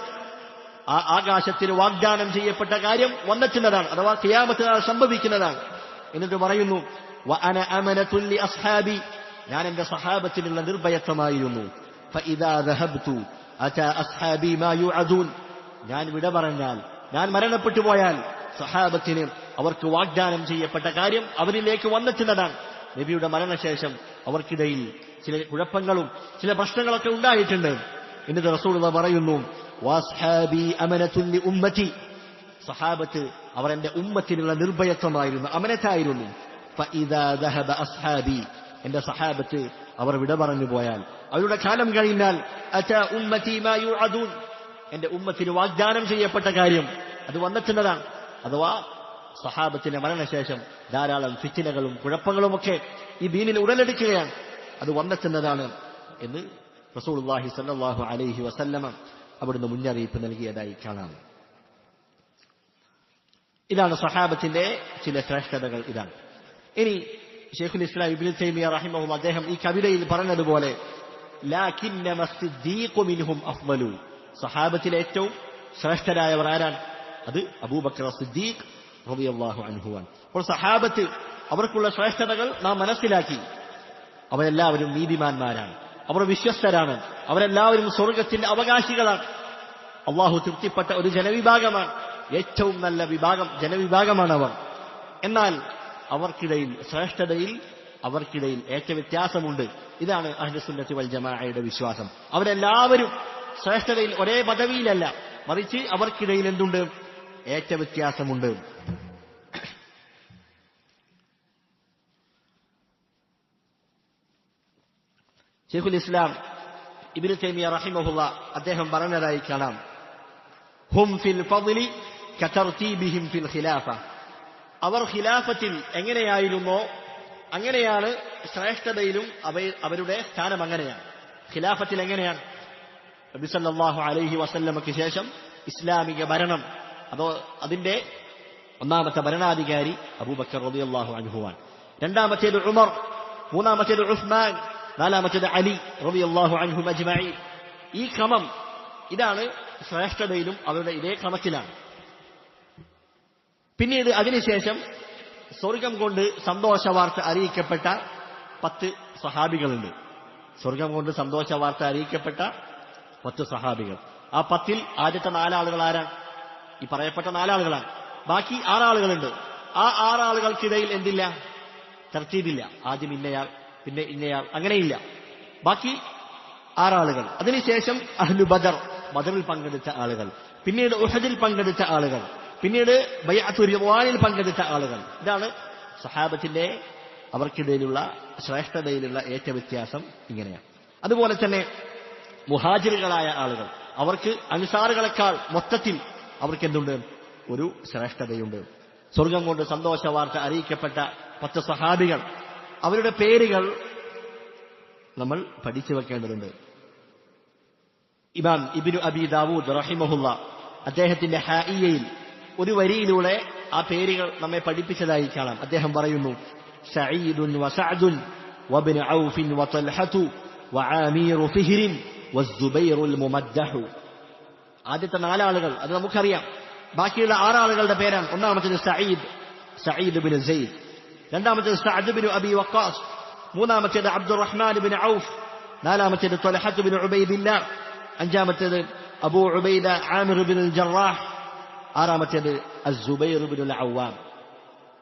ആ ആകാശത്തിന് വാഗ്ദാനം ചെയ്യപ്പെട്ട കാര്യം വന്നെത്തുന്നതാണ്, അഥവാ ഖിയാമത്ത് നാൾ സംഭവിക്കുന്നതാണ്. എന്നിട്ട് പറയുന്നു, വഅന അമനത്തുൻ ലി അസ്ഹാബി. ഞാൻ എന്റെ സഹാബത്തിനുള്ള നിർഭയത്വമായിരുന്നു. ഫഇദാ ദഹബ്തു അതാ അസ്ഹാബി മാ യുഅദൂൻ. ഞാൻ വിട പറഞ്ഞാൽ, ഞാൻ മരണപ്പെട്ടു പോയാൽ സഹാബത്തിന് അവർക്ക് വാഗ്ദാനം ചെയ്യപ്പെട്ട കാര്യം അവരിലേക്ക് വന്നെത്തുന്നതാണ്. നബിയുടെ മരണശേഷം അവർക്കിടയിൽ ചില കുഴപ്പങ്ങളും ചില പ്രശ്നങ്ങളൊക്കെ ഉണ്ടായിട്ടുണ്ട്. എന്നിട്ട് റസൂലുള്ളാഹി പറയുന്നു, വസ്ഹാബി അമനത്തുൻ ലി ഉമ്മതി. സഹാബത്ത് അവർ എന്റെ ഉമ്മത്തിനുള്ള നിർഭയത്വമായിരുന്നു, അമനത്തായിരുന്നു. ഫഇദാ ദഹബ അസ്ഹാബി. എന്റെ സഹാബത്ത് അവർ വിട പറഞ്ഞു പോയാൽ, അവരുടെ കാലം കഴിഞ്ഞാൽ, അതാ ഉമ്മതി മാ യുഅദൂൻ. എന്റെ ഉമ്മത്തിന് വാഗ്ദാനം ചെയ്യപ്പെട്ട കാര്യം അത് വന്നെത്തുന്നതാണ്. അഥവാ സഹാബത്തിന്റെ മരണശേഷം ധാരാളം ഫിത്നകളും കുഴപ്പങ്ങളുമൊക്കെ ഈ ദീനിൽ ഉടലെടുക്കുകയാണ്, അത് വന്നെത്തുന്നതാണ് എന്ന് റസൂലുള്ളാഹി സ്വല്ലല്ലാഹു അലൈഹി വസല്ലമ അവിടുന്ന് മുന്നറിയിപ്പ് നൽകിയതായി കാണാം. ഇതാണ് സഹാബത്തിന്റെ ചില ശ്രേഷ്ഠതകൾ. ഇതാണ്. ഇനി ശൈഖുൽ ഇസ്ലാം ഇബ്നു തൈമിയ്യ റഹിമഹുല്ലാഹ് അദ്ദേഹം ഈ കവിതയിൽ പറഞ്ഞതുപോലെ, ലാകിന്നമ സിദ്ദീഖു മിൻഹും അഫ്ളലു. സഹാബത്തിലെ ഏറ്റവും ശ്രേഷ്ഠരായവർ ആരാണ്? അത് അബൂബക്കർ സിദ്ദീഖ് റളിയല്ലാഹു അൻഹു ആണ്. അപ്പോൾ സഹാബത്ത് അവർക്കുള്ള ശ്രേഷ്ഠതകൾ നാം മനസ്സിലാക്കി. അവരെല്ലാവരും നീതിമാന്മാരാണ്, അവർ വിശ്വസ്തരാണ്, അവരെല്ലാവരും സ്വർഗത്തിന്റെ അവകാശികളാണ്. അള്ളാഹു തൃപ്തിപ്പെട്ട ഒരു ജനവിഭാഗമാണ്, ഏറ്റവും നല്ല ജനവിഭാഗമാണ് അവർ. എന്നാൽ അവർക്കിടയിൽ ശ്രേഷ്ഠതയിൽ അവർക്കിടയിൽ ഏറ്റവ്യത്യാസമുണ്ട്. ഇതാണ് അഹ്ലുസുന്നത്തി വൽ ജമാഅയുടെ വിശ്വാസം. അവരെല്ലാവരും ശ്രേഷ്ഠതയിൽ ഒരേ പദവിയിലല്ല, മറിച്ച് അവർക്കിടയിൽ എന്തുണ്ട്? ഏറ്റവ്യത്യാസമുണ്ട്. ശൈഖുൽ ഇസ്ലാം ഇബ്നു തൈമിയ്യ റഹിമഹുല്ലാഹ് അദ്ദേഹം പറഞ്ഞതായി കാണാം, ഹും ഫിൽ ഫദ്ലി കതർതീബിഹിം ഫിൽ ഖിലാഫ. അവർ ഖിലാഫത്തിൽ എങ്ങനെയായിരുന്നോ അങ്ങനെയാണ് ശ്രേഷ്ഠതയിലും അവരുടെ സ്ഥാനം അങ്ങനെയാണ്. ഖിലാഫത്തിൽ എങ്ങനെയാണ്? നബി സല്ലല്ലാഹു അലൈഹി വസല്ലമയ്ക്ക് ശേഷം ഇസ്ലാമിക ഭരണം, അതോ അതിന്റെ ഒന്നാമത്തെ ഭരണാധികാരി അബൂബക്കർ റളിയല്ലാഹു അൻഹുവാണ്, രണ്ടാമത്തേത് ഉമർ, മൂന്നാമത്തേത് ഉസ്മാൻ, നാലാമത്തേത് അലി റളിയല്ലാഹു അൻഹും അജ്മഈൻ. ഈ ക്രമം, ഇതാണ് ശ്രേഷ്ഠതയിലും അവരുടെ ഇതേ ക്രമത്തിലാണ്. പിന്നീട് അതിനുശേഷം സ്വർഗം കൊണ്ട് സന്തോഷ വാർത്ത അറിയിക്കപ്പെട്ട 10 സഹാബികളുണ്ട്. സ്വർഗം കൊണ്ട് സന്തോഷ വാർത്ത അറിയിക്കപ്പെട്ട 10 സഹാബികൾ. ആ 10ൽ ആദ്യത്തെ 4 ആളുകൾ ആരാണ്? ഈ പറയപ്പെട്ട 4 ആളുകളാണ്. ബാക്കി 6 ആളുകളുണ്ട്. ആ 6 ആളുകൾക്കിടയിൽ എന്തില്ല? തർത്തീബില്ല. ആദ്യം ഇന്നയാൾ, പിന്നെ ഇന്നയാൾ, അങ്ങനെയില്ല. ബാക്കി 6 ആളുകൾ. അതിനുശേഷം അഹ്ലു ബദർ, ബദറിൽ പങ്കെടുത്ത ആളുകൾ, പിന്നീട് ഉഹദിൽ പങ്കെടുത്ത ആളുകൾ, പിന്നീട് ബൈഅത്തു റിദ്വാനിൽ പങ്കെടുത്ത ആളുകൾ. ഇതാണ് സഹാബത്തിന്റെ അവർക്കിടയിലുള്ള ശ്രേഷ്ഠതയിലുള്ള ഏറ്റ വ്യത്യാസം. ഇങ്ങനെയാണ്. അതുപോലെ തന്നെ മുഹാജിറുകളായ ആളുകൾ, അവർക്ക് അൻസാറുകളെക്കാൾ മൊത്തത്തിൽ അവർക്ക് എന്തുണ്ട്? ഒരു ശ്രേഷ്ഠതയുണ്ട്. സ്വർഗം കൊണ്ട് സന്തോഷ വാർത്ത അറിയിക്കപ്പെട്ട 10 സഹാബികൾ, അവരുടെ പേരുകൾ നമ്മൾ പഠിച്ചു വെക്കേണ്ടതുണ്ട്. ഇമാം ഇബ്നു അബി ദാവൂദ് റഹിമഹുല്ല അദ്ദേഹത്തിന്റെ ഹായിയയിൽ ഒരു വരിയിലൂടെ ആ പേരുകൾ നമ്മെ പഠിപ്പിച്ചതായി കാണാം. അദ്ദേഹം പറയുന്നു, സഈദുൻ വസഅദുൻ വബ്നു ഔഫിൻ വതൽഹതു വആമീറു ഫിഹ്റിൻ വസ്സുബൈറുൽ മുമദ്ദഹു. ആദ്യത്തെ 4 ആളുകൾ അത് നമുക്കറിയാം. ബാക്കിയുള്ള 6 ആളുകളുടെ പേരാണ്. ഒന്നാമത്തേത് സഈദ് ഇബ്നു സെയ്ദ്, രണ്ടാമത്തേത് സഅദ് ഇബ്നു അബി വഖാസ്, മൂന്നാമത്തേത് അബ്ദുറഹ്മാൻ ഇബ്നു ഔഫ്, നാലാമത്തേത് ത്വൽഹത്ത് ഇബ്നു ഉബൈദില്ലാഹ്, അഞ്ചാമത്തേത് അബൂ ഉബൈദ ആമിർ ഇബ്നുൽ ജറാഹ്, ആറാമത്തേത് അസ്സുബൈർ ഇബ്നുൽ അവ്വാം.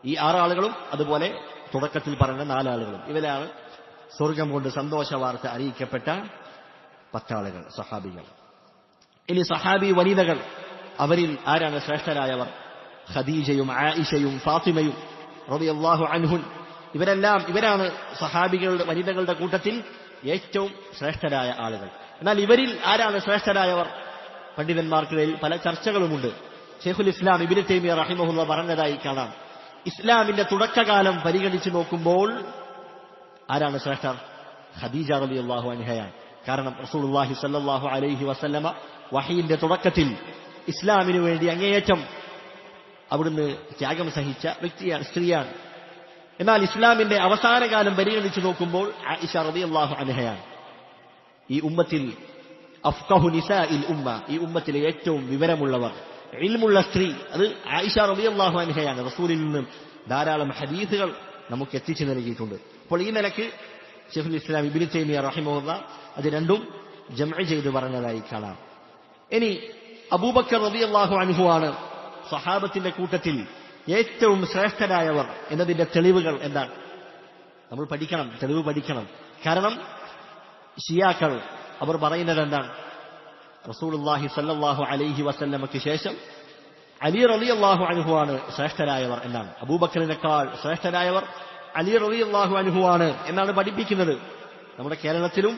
ഈ 6 ആളുകളും അതുപോലെ തുടക്കത്തിൽ പറഞ്ഞ 4 ആളുകളും, ഇവരാണ് സ്വർഗം കൊണ്ട് സന്തോഷ വാർത്ത അറിയിക്കപ്പെട്ട 10 ആളുകൾ, സഹാബികൾ. ഇനി സഹാബി വനിതകൾ, അവരിൽ ആരാണ് ശ്രേഷ്ഠരായവർ? ഖദീജയും ആയിഷയും ഫാത്തിമയും റളിയല്ലാഹു അൻഹുൻ. ഇവരാണ് സഹാബികളുടെ വനിതകളുടെ കൂട്ടത്തിൽ ഏറ്റവും ശ്രേഷ്ഠരായ ആളുകൾ. എന്നാൽ ഇവരിൽ ആരാണ് ശ്രേഷ്ഠരായവർ? പണ്ഡിതന്മാർക്കിടയിൽ പല ചർച്ചകളുമുണ്ട്. ശൈഖുൽ ഇസ്ലാം ഇബ്നു തൈമിയ്യ റഹിമഹുല്ലാഹ് പറഞ്ഞതായി കാണാം, ഇസ്ലാമിന്റെ തുടക്കകാലം പരിഗണിച്ചു നോക്കുമ്പോൾ ആരാണ് ശ്രേഷ്ഠർ? ഖദീജ റളിയല്ലാഹു അൻഹയാണ്. കാരണം റസൂലുള്ളാഹി സ്വല്ലല്ലാഹു അലൈഹി വസല്ലമ വഹയിന്റെ തുടക്കത്തിൽ ഇസ്ലാമിനു വേണ്ടി അങ്ങേയറ്റം അവിടുന്ന് ത്യാഗം സഹിച്ച വ്യക്തിയാണ്, സ്ത്രീയാണ്. എന്നാൽ ഇസ്ലാമിന്റെ അവസാന കാലം പരിഗണിച്ചു നോക്കുമ്പോൾ ആയിഷ റളിയല്ലാഹു അൻഹയാണ്. ഈ ഉമ്മത്തിൽ അഫ്ഖഹു നിസാഇൽ ഉമ്മ, ഈ ഉമ്മത്തിലെ ഏറ്റവും വിവരമുള്ളവർ, ഇൽമുള്ള സ്ത്രീ, അത് ആയിഷ റളിയല്ലാഹു അൻഹയാണ്. റസൂലിൽ നിന്നും ധാരാളം ഹദീസുകൾ നമുക്ക് എത്തിച്ചു നൽകിയിട്ടുണ്ട്. അപ്പോൾ ഈ നിലയ്ക്ക് ശൈഖുൽ ഇസ്ലാം ഇബ്നു തൈമിയ്യ റഹിമഹുല്ലാഹ് അത് രണ്ടും ജംഅ് ചെയ്ത് പറഞ്ഞതായി കാണാം. ഇനി അബൂബക്കർ റളിയല്ലാഹു അൻഹു ആണ് സഹാബത്തിന്റെ കൂട്ടത്തിൽ ഏറ്റവും ശ്രേഷ്ഠരായവർ എന്നതിന്റെ തെളിവുകൾ എന്താണ്? നമ്മൾ പഠിക്കണം, തെളിവ് പഠിക്കണം. കാരണം ഷിയാക്കൾ അവർ പറയുന്നത് എന്താണ്? റസൂലുള്ളാഹി സ്വല്ലല്ലാഹു അലൈഹി വസല്ലമയ്ക്ക് ശേഷം അലി റളിയല്ലാഹു അൻഹു ആണ് ശ്രേഷ്ഠരായവർ എന്നാണ്. അബൂബക്കറിനേക്കാൾ ശ്രേഷ്ഠരായവർ അലി റളിയല്ലാഹു അൻഹു ആണ് എന്നാണ് പഠിപ്പിക്കുന്നത്. നമ്മുടെ കേരളത്തിലും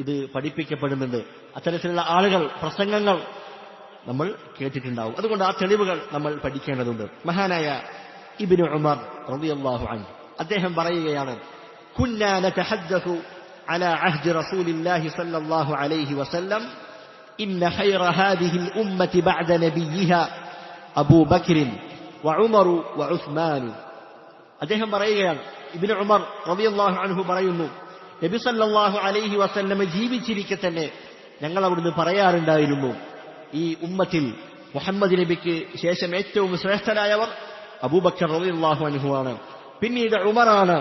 ഇത് പഠിപ്പിക്കപ്പെടുന്നുണ്ട്. അത്തരത്തിലുള്ള ആളുകൾ, പ്രസംഗങ്ങൾ നമ്മൾ കേട്ടിട്ടുണ്ടാവും. അതുകൊണ്ട് ആ തെളിവുകൾ നമ്മൾ പഠിക്കേണ്ടതുണ്ട്. മഹാനായ ഇബ്നു ഉമർ റളിയല്ലാഹു അൻഹു അദ്ദേഹം പറയുകയാണ്, കുന്നാ നതഹദ്ദസു അലാ അഹ്ദി റസൂലില്ലാഹി സ്വല്ലല്ലാഹു അലൈഹി വസല്ലം ഇന്ന ഖൈറ ഹാദിഹിൽ ഉമ്മത്തി ബഅദ നബിയിഹാ അബൂബക്കർ വഉമർ വഉസ്മാൻ. അദ്ദേഹം പറയുകയാണ്, ഇബ്നു ഉമർ റളിയല്ലാഹു അൻഹു പറയുന്നു, നബി സല്ലല്ലാഹു അലൈഹി വസല്ലം ജീവിച്ചിരിക്കെ തന്നെ ഞങ്ങൾ അവിടുന്ന് പറയാറുണ്ടായിരുന്നു, ഈ ഉമ്മത്തിൽ മുഹമ്മദ് നബിക്ക് ശേഷം ഏറ്റവും ശ്രേഷ്ഠരായവർ അബൂബക്കർ റളിയല്ലാഹു അൻഹു ആണ്, പിന്നീട് ഉമറാണ്,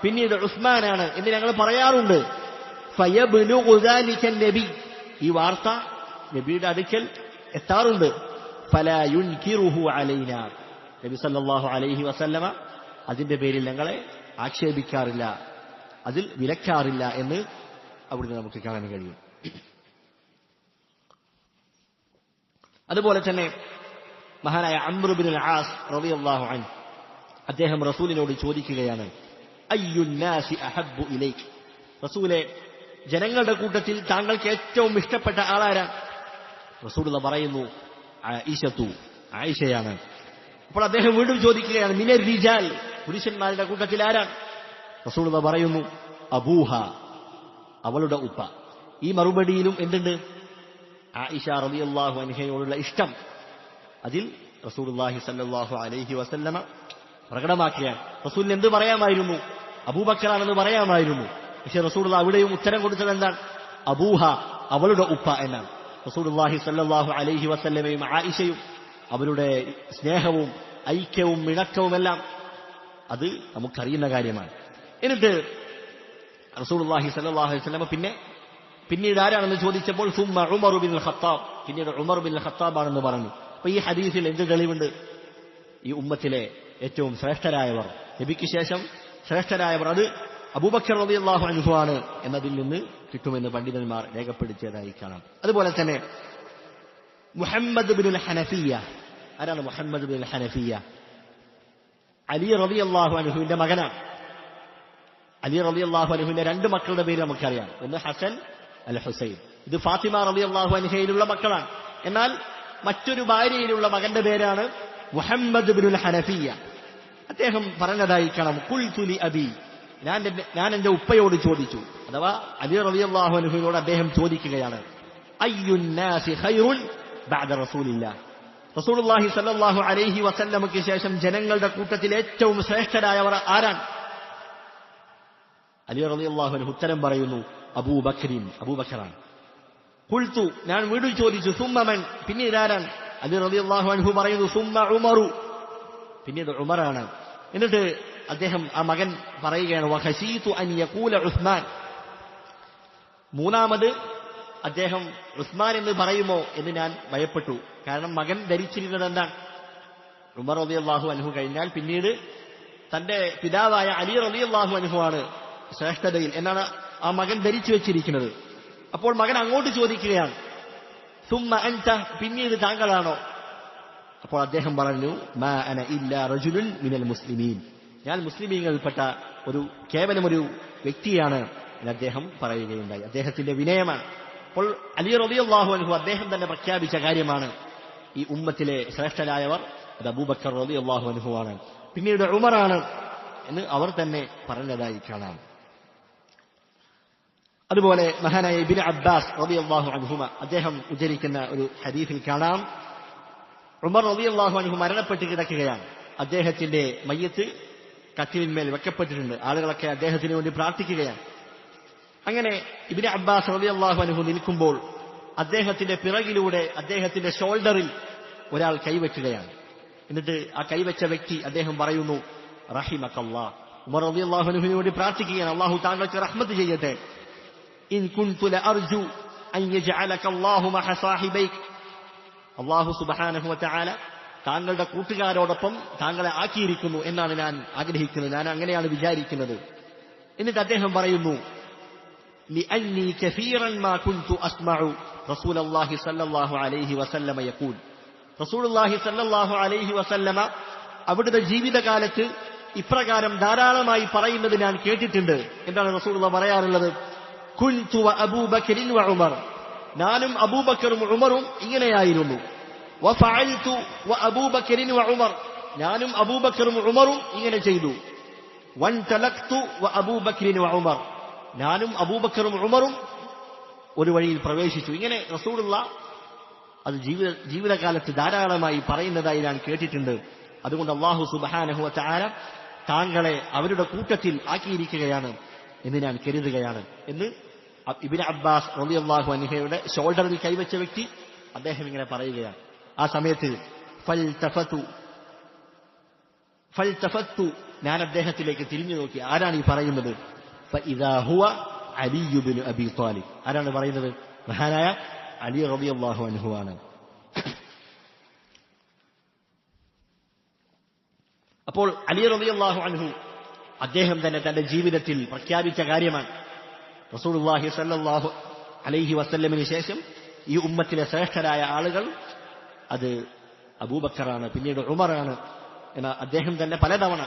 പിന്നീട് ഉസ്മാനാണ് എന്ന് ഞങ്ങൾ പറയാറുണ്ട്. ഫയബ്ലുഗു ദാലിക നബി, ഈ വാർത്ത നബിയുടെ അടുക്കൽ എത്താറുണ്ട്. ഫലാ യുൻകിറുഹു അലൈനാ, നബി സല്ലല്ലാഹു അലൈഹി വസല്ലമ അതിന്റെ പേരിൽ ഞങ്ങളെ ആക്ഷേപിക്കാറില്ല, അതിൽ വിലക്കാറില്ല എന്ന് അവിടുന്ന് നമുക്ക് കാണാൻ കഴിയും. അതുപോലെ തന്നെ മഹാനായ അംർ ഇബ്നുൽ ആസ് റളിയല്ലാഹു അൻഹു അദ്ദേഹം റസൂലിനോട് ചോദിക്കുകയാണ്, അയ്യുന്നാസി അഹബ്ബു ഇലൈക്, റസൂലെ ജനങ്ങളുടെ കൂട്ടത്തിൽ താങ്കൾക്ക് ഏറ്റവും ഇഷ്ടപ്പെട്ട ആളാരാണ്? റസൂലുള്ളാഹി പറയുന്നു, ആയിഷയാണ്. അപ്പോൾ അദ്ദേഹം വീണ്ടും ചോദിക്കുകയാണ്, മിനർ റിജാൽ, പുരുഷന്മാരുടെ കൂട്ടത്തിൽ ആരാണ്? റസൂലുള്ളാഹി പറയുന്നു, അബൂഹ, അവളുടെ ഉപ്പ. ഈ മറുപടിയിലും എന്തുണ്ട്? ആയിഷ റളിയല്ലാഹു അൻഹയോടുള്ള ഇഷ്ടം അതിൽ റസൂലുള്ളാഹി സ്വല്ലല്ലാഹു അലൈഹി വസല്ലമ പ്രകടമാക്കുകയാണ്. റസൂലിന് എന്ത് പറയാമായിരുന്നു? അബൂബക്കറാണെന്ന് പറയാമായിരുന്നു. പക്ഷെ റസൂലുള്ളാഹി അവിടെയും ഉത്തരം കൊടുത്തത് എന്താണ്? അബൂഹ, അവളുടെ ഉപ്പ എന്നാണ്. റസൂലുള്ളാഹി സ്വല്ലല്ലാഹു അലൈഹി വസല്ലമയും ആയിഷയും അവരുടെ സ്നേഹവും ഐക്യവും ഇണക്കവുമെല്ലാം അത് നമുക്കറിയുന്ന കാര്യമാണ്. എന്നിട്ട് റസൂലുള്ളാഹി സ്വല്ലല്ലാഹു അലൈഹി വസല്ലമ പിന്നീട് ആരാണെന്ന് ചോദിച്ചപ്പോൾ സുമ്മ ഉമർ ബിനുൽ ഖത്താബ്, പിന്നീട് ഉമർ ബിനുൽ ഖത്താബ് ആണെന്ന് പറഞ്ഞു. അപ്പൊ ഈ ഹദീസിൽ എന്ത് തെളിവുണ്ട്? ഈ ഉമ്മത്തിലെ ഏറ്റവും ശ്രേഷ്ഠരായവർ, നബിക്ക് ശേഷം ശ്രേഷ്ഠരായവർ, അത് അബൂബക്കർ റളിയല്ലാഹു അൻഹു ആണ് എന്നതിൽ നിന്ന് കിട്ടുമെന്ന് പണ്ഡിതന്മാർ രേഖപ്പെടുത്തിയതായി കാണാം. അതുപോലെ തന്നെ മുഹമ്മദ് ഇബ്നുൽ ഹനഫിയ, ആരാണ് മുഹമ്മദ് ഇബ്നുൽ ഹനഫിയ? അലി റളിയല്ലാഹു അൻഹുവിന്റെ മകനാണ്. അലി റളിയല്ലാഹു അൻഹുവിന്റെ രണ്ട് മക്കളുടെ പേര് നമുക്കറിയാം. ഒന്ന് ഹസൻ, അൽ ഹുസൈൻ. ഇത് ഫാത്തിമ റളിയല്ലാഹു അൻഹയിലുള്ള മക്കളാണ്. എന്നാൽ മറ്റൊരു ഭാര്യയിലുള്ള മകന്റെ പേരാണ് മുഹമ്മദ് ഇബ്നുൽ ഹനഫിയ. അദ്ദേഹം പറഞ്ഞതായി കാണാം, ഖുൽതു ലി അബി, ഞാൻ എന്റെ ഉപ്പയോട് ചോദിച്ചു. അഥവാ അലി റളിയല്ലാഹു അൻഹുവിനോട് അദ്ദേഹം ചോദിക്കുകയാണ്, അയ്യുൻ നാസി ഖൈറുൻ ബഅദ റസൂലില്ലാഹ്, റസൂലുള്ളാഹി സ്വല്ലല്ലാഹു അലൈഹി വസല്ലമയ്ക്ക് ശേഷം ജനങ്ങളുടെ കൂട്ടത്തിൽ ഏറ്റവും ശ്രേഷ്ഠരായവർ ആരാണ്? അലി റളിയല്ലാഹു അൻഹു ഉത്തരം പറയുന്നു, അബൂബക്കറാണ്. ഖുൽതു, ഞാൻ വീണ്ടും ചോദിച്ചു, സുമ്മ മൻ, പിന്നീട് ആരാണ്? അലി റളിയല്ലാഹു അൻഹു പറയുന്നു, സുമ്മ ഉമറു, പിന്നീട് ഉമറാണ്. എന്നിട്ട് അദ്ദേഹം ആ മകൻ പറയുകയാണ്, വഖശീതു അൻ യഖൂല ഉസ്മാൻ, മൂന്നാമത് അദ്ദേഹം ഉസ്മാൻ എന്ന് പറയുമോ എന്ന് ഞാൻ ഭയപ്പെട്ടു. കാരണം മകൻ ധരിച്ചിരുന്നത് എന്താണ്? ഉമർ റളിയല്ലാഹു അൻഹു കഴിഞ്ഞാൽ പിന്നീട് തന്റെ പിതാവായ അലി റളിയല്ലാഹു അൻഹു ആണ് ശ്രേഷ്ഠതയിൽ എന്നാണ് ആ മകൻ ധരിച്ചു വെച്ചിരിക്കുന്നത്. അപ്പോൾ മകൻ അങ്ങോട്ട് ചോദിക്കുകയാണ്, സുമ്മ അൻത, പിന്നീട് താങ്കളാണോ? അപ്പോൾ അദ്ദേഹം പറഞ്ഞു, മാ അന ഇല്ലാ റജുലുൻ മിനൽ മുസ്ലിമീൻ, ഞാൻ മുസ്ലിമീങ്ങളിൽപ്പെട്ട കേവലം ഒരു വ്യക്തിയാണ് എന്ന് അദ്ദേഹം പറയുകയുണ്ടായി. അദ്ദേഹത്തിന്റെ വിനയമാണ്. അപ്പോൾ അലി റളിയല്ലാഹു അൻഹു അദ്ദേഹം തന്നെ പ്രഖ്യാപിച്ച കാര്യമാണ്, ഈ ഉമ്മത്തിലെ ശ്രേഷ്ഠരായവർ അത് അബൂബക്കർ റളിയല്ലാഹു അൻഹു ആണ്, പിന്നീട് ഉമറാണ് എന്ന് അവർ തന്നെ പറഞ്ഞതായി കാണാം. അതുപോലെ മഹാനായ ഇബ്നു അബ്ബാസ് റളിയല്ലാഹു അൻഹുമ അദ്ദേഹം ഉദ്ധരിക്കുന്ന ഒരു ഹദീസിൽ കാണാം, ഉമർ റളിയല്ലാഹു അൻഹു മരണപ്പെട്ട് കിടക്കുകയാണ്. അദ്ദേഹത്തിന്റെ മയ്യത്ത് കട്ടിലിന്മേൽ വെക്കപ്പെട്ടിട്ടുണ്ട്. ആളുകളൊക്കെ അദ്ദേഹത്തിന് വേണ്ടി പ്രാർത്ഥിക്കുകയാണ്. അങ്ങനെ ഇബ്നു അബ്ബാസ് റളിയല്ലാഹു അൻഹു നിൽക്കുമ്പോൾ അദ്ദേഹത്തിന്റെ പിറകിലൂടെ അദ്ദേഹത്തിന്റെ ഷോൾഡറിൽ ഒരാൾ കൈവെക്കുകയാണ്. എന്നിട്ട് ആ കൈവച്ച വ്യക്തി അദ്ദേഹം പറയുന്നു, റഹിമക്കല്ലാഹ്, ഉമർ റളിയല്ലാഹു അൻഹുവിന് വേണ്ടി പ്രാർത്ഥിക്കുകയാണ്, അല്ലാഹു താങ്കൾക്ക് റഹ്മത്ത് ചെയ്യട്ടെ. ഇൻ കുൻതു ലഅർജു അൻ യജഅലക അല്ലാഹു മഅ സാഹിബൈക്, അല്ലാഹു സുബ്ഹാനഹു വതആല താങ്കളുടെ കൂട്ടുകാരോടൊപ്പം താങ്കളെ ആക്കിയിരിക്കുന്നു എന്നാണ് ഞാൻ ആഗ്രഹിക്കുന്നത്, ഞാൻ അങ്ങനെയാണ് വിചാരിക്കുന്നത്. എന്നിട്ട് അദ്ദേഹം പറയുന്നു, لأني كثيرا ما كنت أسمع رسول الله صلى الله عليه وسلم يقول, رسول الله صلى الله عليه وسلم അവിടുത്തെ ജീവിതകാലത്ത് ഇപ്രകാരം ധാരാളമായി പറയുന്നത് ഞാൻ കേട്ടിട്ടുണ്ട്. എന്താണ് റസൂലുള്ളാഹി പറയാറുള്ളത്? കുൻതു വഅബൂബക്കറിൻ വഉമർ, ഞാനും അബൂബക്കറും ഉമറും ഇങ്ങനെയായിരുന്നു. വഫഅൽതു വഅബൂബക്കറിൻ വഉമർ, ഞാനും അബൂബക്കറും ഉമറും ഇങ്ങനെ ചെയ്തു. വൻതലഖ്തു വഅബൂബക്കറിൻ വഉമർ, ഞാനും അബൂബക്കറും ഉമറും ഒരു വഴിയിൽ പ്രവേശിച്ചു. ഇങ്ങനെ റസൂലുള്ളാഹി അത് ജീവിതകാലത്ത് ധാരാളമായി പറയുന്നതായി ഞാൻ കേട്ടിട്ടുണ്ട്. അതുകൊണ്ട് അല്ലാഹു സുബ്ഹാനഹു വതആല താങ്കളെ അവരുടെ കൂട്ടത്തിൽ ആക്കിയിരിക്കുകയാണ് എന്ന് ഞാൻ കരുതുകയാണ് എന്ന് ഇബ്നു അബ്ബാസ് റളിയല്ലാഹു അൻഹുയുടെ ഷോൾഡറിൽ കൈവച്ച വ്യക്തി അദ്ദേഹം ഇങ്ങനെ പറയുകയാണ്. ആ സമയത്ത് ഫൽതഫത്തു, ഞാൻ അദ്ദേഹത്തിലേക്ക് തിരിഞ്ഞു നോക്കി, ആരാണ് ഈ പറയുന്നത്? ഫഇദാ ഹുവ അലി ഇബ്നു അബീ ത്വാലിബ്, ആരാണ് പറയുന്നത്? മഹാനായ അലി റളിയല്ലാഹു അൻഹു ആണ്. അപ്പോൾ അലി റളിയല്ലാഹു അൻഹു അദ്ദേഹം തന്നെ തന്റെ ജീവിതത്തിൽ പ്രഖ്യാപിച്ച കാര്യമാണ്, റസൂലുള്ളാഹി സ്വല്ലല്ലാഹു അലൈഹി വസല്ലമിന് ശേഷം ഈ ഉമ്മത്തിലെ ശ്രേഷ്ഠരായ ആളുകൾ അത് അബൂബക്കറാണ്, പിന്നീട് ഉമറാണ് എന്ന് അദ്ദേഹം തന്നെ പലതവണ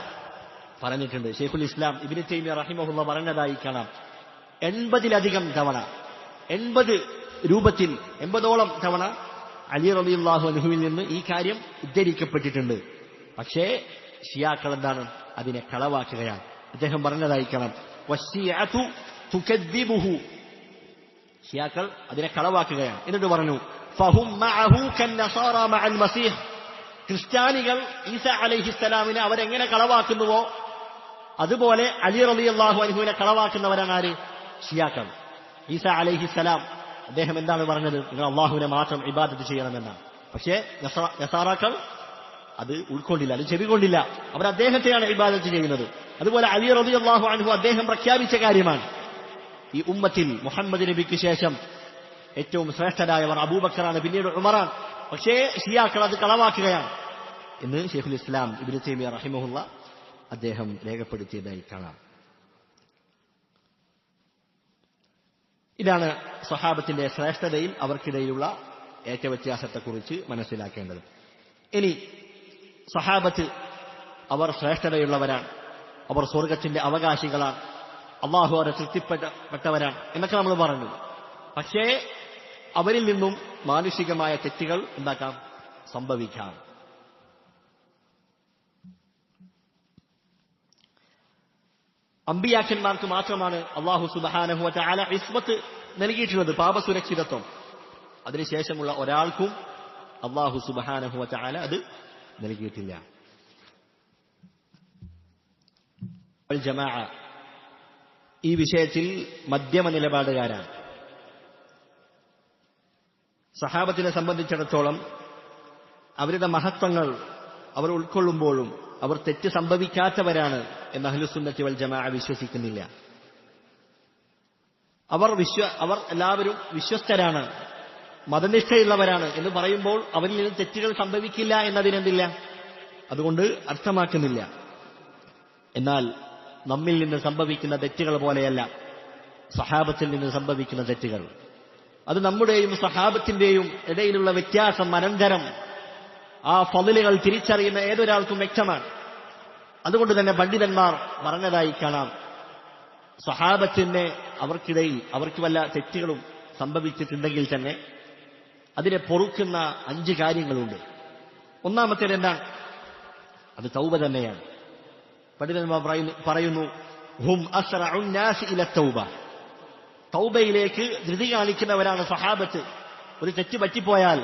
പറഞ്ഞിട്ടുണ്ട്. ശൈഖുൽ ഇസ്ലാം ഇബ്നു തൈമിയ്യ റഹിമഹുല്ലാഹ് പറഞ്ഞതായി കാണാം, 80-ലധികം തവണ, 80 രൂപത്തിൽ 80ഓളം തവണ അലി റളിയല്ലാഹു അൻഹുവിൽ നിന്ന് ഈ കാര്യം ഉദ്ധരിക്കപ്പെട്ടിട്ടുണ്ട്. പക്ഷേ ഷിയാക്കൾ എന്താണ്? അതിനെ കളവാക്കുകയാണ്. അദ്ദേഹം പറഞ്ഞതായി കാണാം, വശിയഅതു തുകദ്ദിബുഹു, ഷിയാക്കൾ അതിനെ കളവാക്കുകയാണ്. എന്നിട്ട് പറഞ്ഞു, ഫഹും മഅഹു കന്നസാറ മഅൽ മസീഹ്, ക്രിസ്ത്യാനികൾ ഈസാ അലൈഹിസ്സലാമിനെ അവരെങ്ങനെ കളവാക്കുന്നുവോ അതുപോലെ അലി റളിയല്ലാഹു അൻഹുവിനെ കളവാക്കുന്നവരാണ് ആര്? ഷിയാക്കൾ. ഈസാ അലൈഹിസ്സലാം അദ്ദേഹം എന്താണ് പറഞ്ഞത്? നിങ്ങൾ അള്ളാഹുവിനെ മാത്രം ഇബാദത്ത് ചെയ്യണമെന്നാണ്. പക്ഷേ നസാറാക്കൾ അത് ഉൾക്കൊണ്ടില്ല, അത് ചെവികൊണ്ടില്ല, അവർ അദ്ദേഹത്തെയാണ് ഇബാദത്ത് ചെയ്യുന്നത്. അതുപോലെ അലി റളിയല്ലാഹു അൻഹു അദ്ദേഹം പ്രഖ്യാപിച്ച കാര്യമാണ്, ഈ ഉമ്മത്തിൽ മുഹമ്മദ് നബിക്ക് ശേഷം ഏറ്റവും ശ്രേഷ്ഠരായവർ അബൂബക്കറാണ്, പിന്നീട് ഉമറാണ്. പക്ഷേ ഷിയാക്കൾ അത് കളവാക്കുകയാണ് എന്ന് ശൈഖുൽ ഇസ്ലാം ഇബ്നു തൈമിയ്യ റഹിമഹുല്ലാഹ് അദ്ദേഹം രേഖപ്പെടുത്തിയതായി കാണാം. ഇതാണ് സ്വഹാബത്തിന്റെ ശ്രേഷ്ഠതയിൽ അവർക്കിടയിലുള്ള ഏറ്റവ്യത്യാസത്തെക്കുറിച്ച് മനസ്സിലാക്കേണ്ടത്. ഇനി സ്വഹാബത്ത് അവർ ശ്രേഷ്ഠതയുള്ളവരാണ്, അവർ സ്വർഗത്തിന്റെ അവകാശികളാണ്, അള്ളാഹു അവരെ തൃപ്തിപ്പെട്ടവരാണ് എന്നൊക്കെ നമ്മൾ പറഞ്ഞു. പക്ഷേ അവരിൽ നിന്നും മാനുഷികമായ തെറ്റുകൾ എന്താക്കാം, സംഭവിക്കാം. അമ്പിയാക്കന്മാർക്ക് മാത്രമാണ് അള്ളാഹു സുബ്ഹാനഹു വ തആല ഇസ്മത്ത് നൽകിയിട്ടുള്ളത്, പാപസുരക്ഷിതത്വം. അതിനുശേഷമുള്ള ഒരാൾക്കും അള്ളാഹു സുബ്ഹാനഹു വ തആല അത് നൽകിയിട്ടില്ല. ജമാഅ ഈ വിഷയത്തിൽ മധ്യമ നിലപാടുകാരാണ്. സഹാബത്തിനെ സംബന്ധിച്ചിടത്തോളം അവരുടെ മഹത്വങ്ങൾ അവർ ഉൾക്കൊള്ളുമ്പോഴും അവർ തെറ്റ് സംഭവിക്കാത്തവരാണ് എന്ന് അഹ്ലുസുന്നത്തി വൽ ജമാഅ വിശ്വസിക്കുന്നില്ല. അവർ എല്ലാവരും വിശ്വസ്തരാണ്, മതനിഷ്ഠയുള്ളവരാണ് എന്ന് പറയുമ്പോൾ അവരിൽ നിന്ന് തെറ്റുകൾ സംഭവിക്കില്ല എന്നതിനെന്തില്ല, അതുകൊണ്ട് അർത്ഥമാക്കുന്നില്ല. എന്നാൽ നമ്മിൽ നിന്ന് സംഭവിക്കുന്ന തെറ്റുകൾ പോലെയല്ല സഹാബത്തിൽ നിന്ന് സംഭവിക്കുന്ന തെറ്റുകൾ. അത് നമ്മുടെയും സഹാബത്തിന്റെയും ഇടയിലുള്ള വ്യത്യാസം അനന്തരം ആ ഫളിലുകൾ തിരിച്ചറിയുന്ന ഏതൊരാൾക്കും വ്യക്തമാണ്. അതുകൊണ്ട് തന്നെ പണ്ഡിതന്മാർ പറഞ്ഞതായി കാണാം, സഹാബത്തിന് അവർക്കിടയിൽ അവർക്ക് വല്ല തെറ്റുകളും സംഭവിച്ചിട്ടുണ്ടെങ്കിൽ തന്നെ അതിനെ പൊറുക്കുന്ന 5 കാര്യങ്ങളുണ്ട്. ഒന്നാമത്തേത് എന്താണ്? അത് തൗബ തന്നെയാണ്. പണ്ഡിതന്മാർ പറയുന്നു, ഹും അസ്റഉൻ നാസി ഇല തൗബ, തൗബയിലേക്ക് ധൃതി കാണിക്കുന്നവരാണ് സഹാബത്ത്. ഒരു തെറ്റ് പറ്റിപ്പോയാൽ,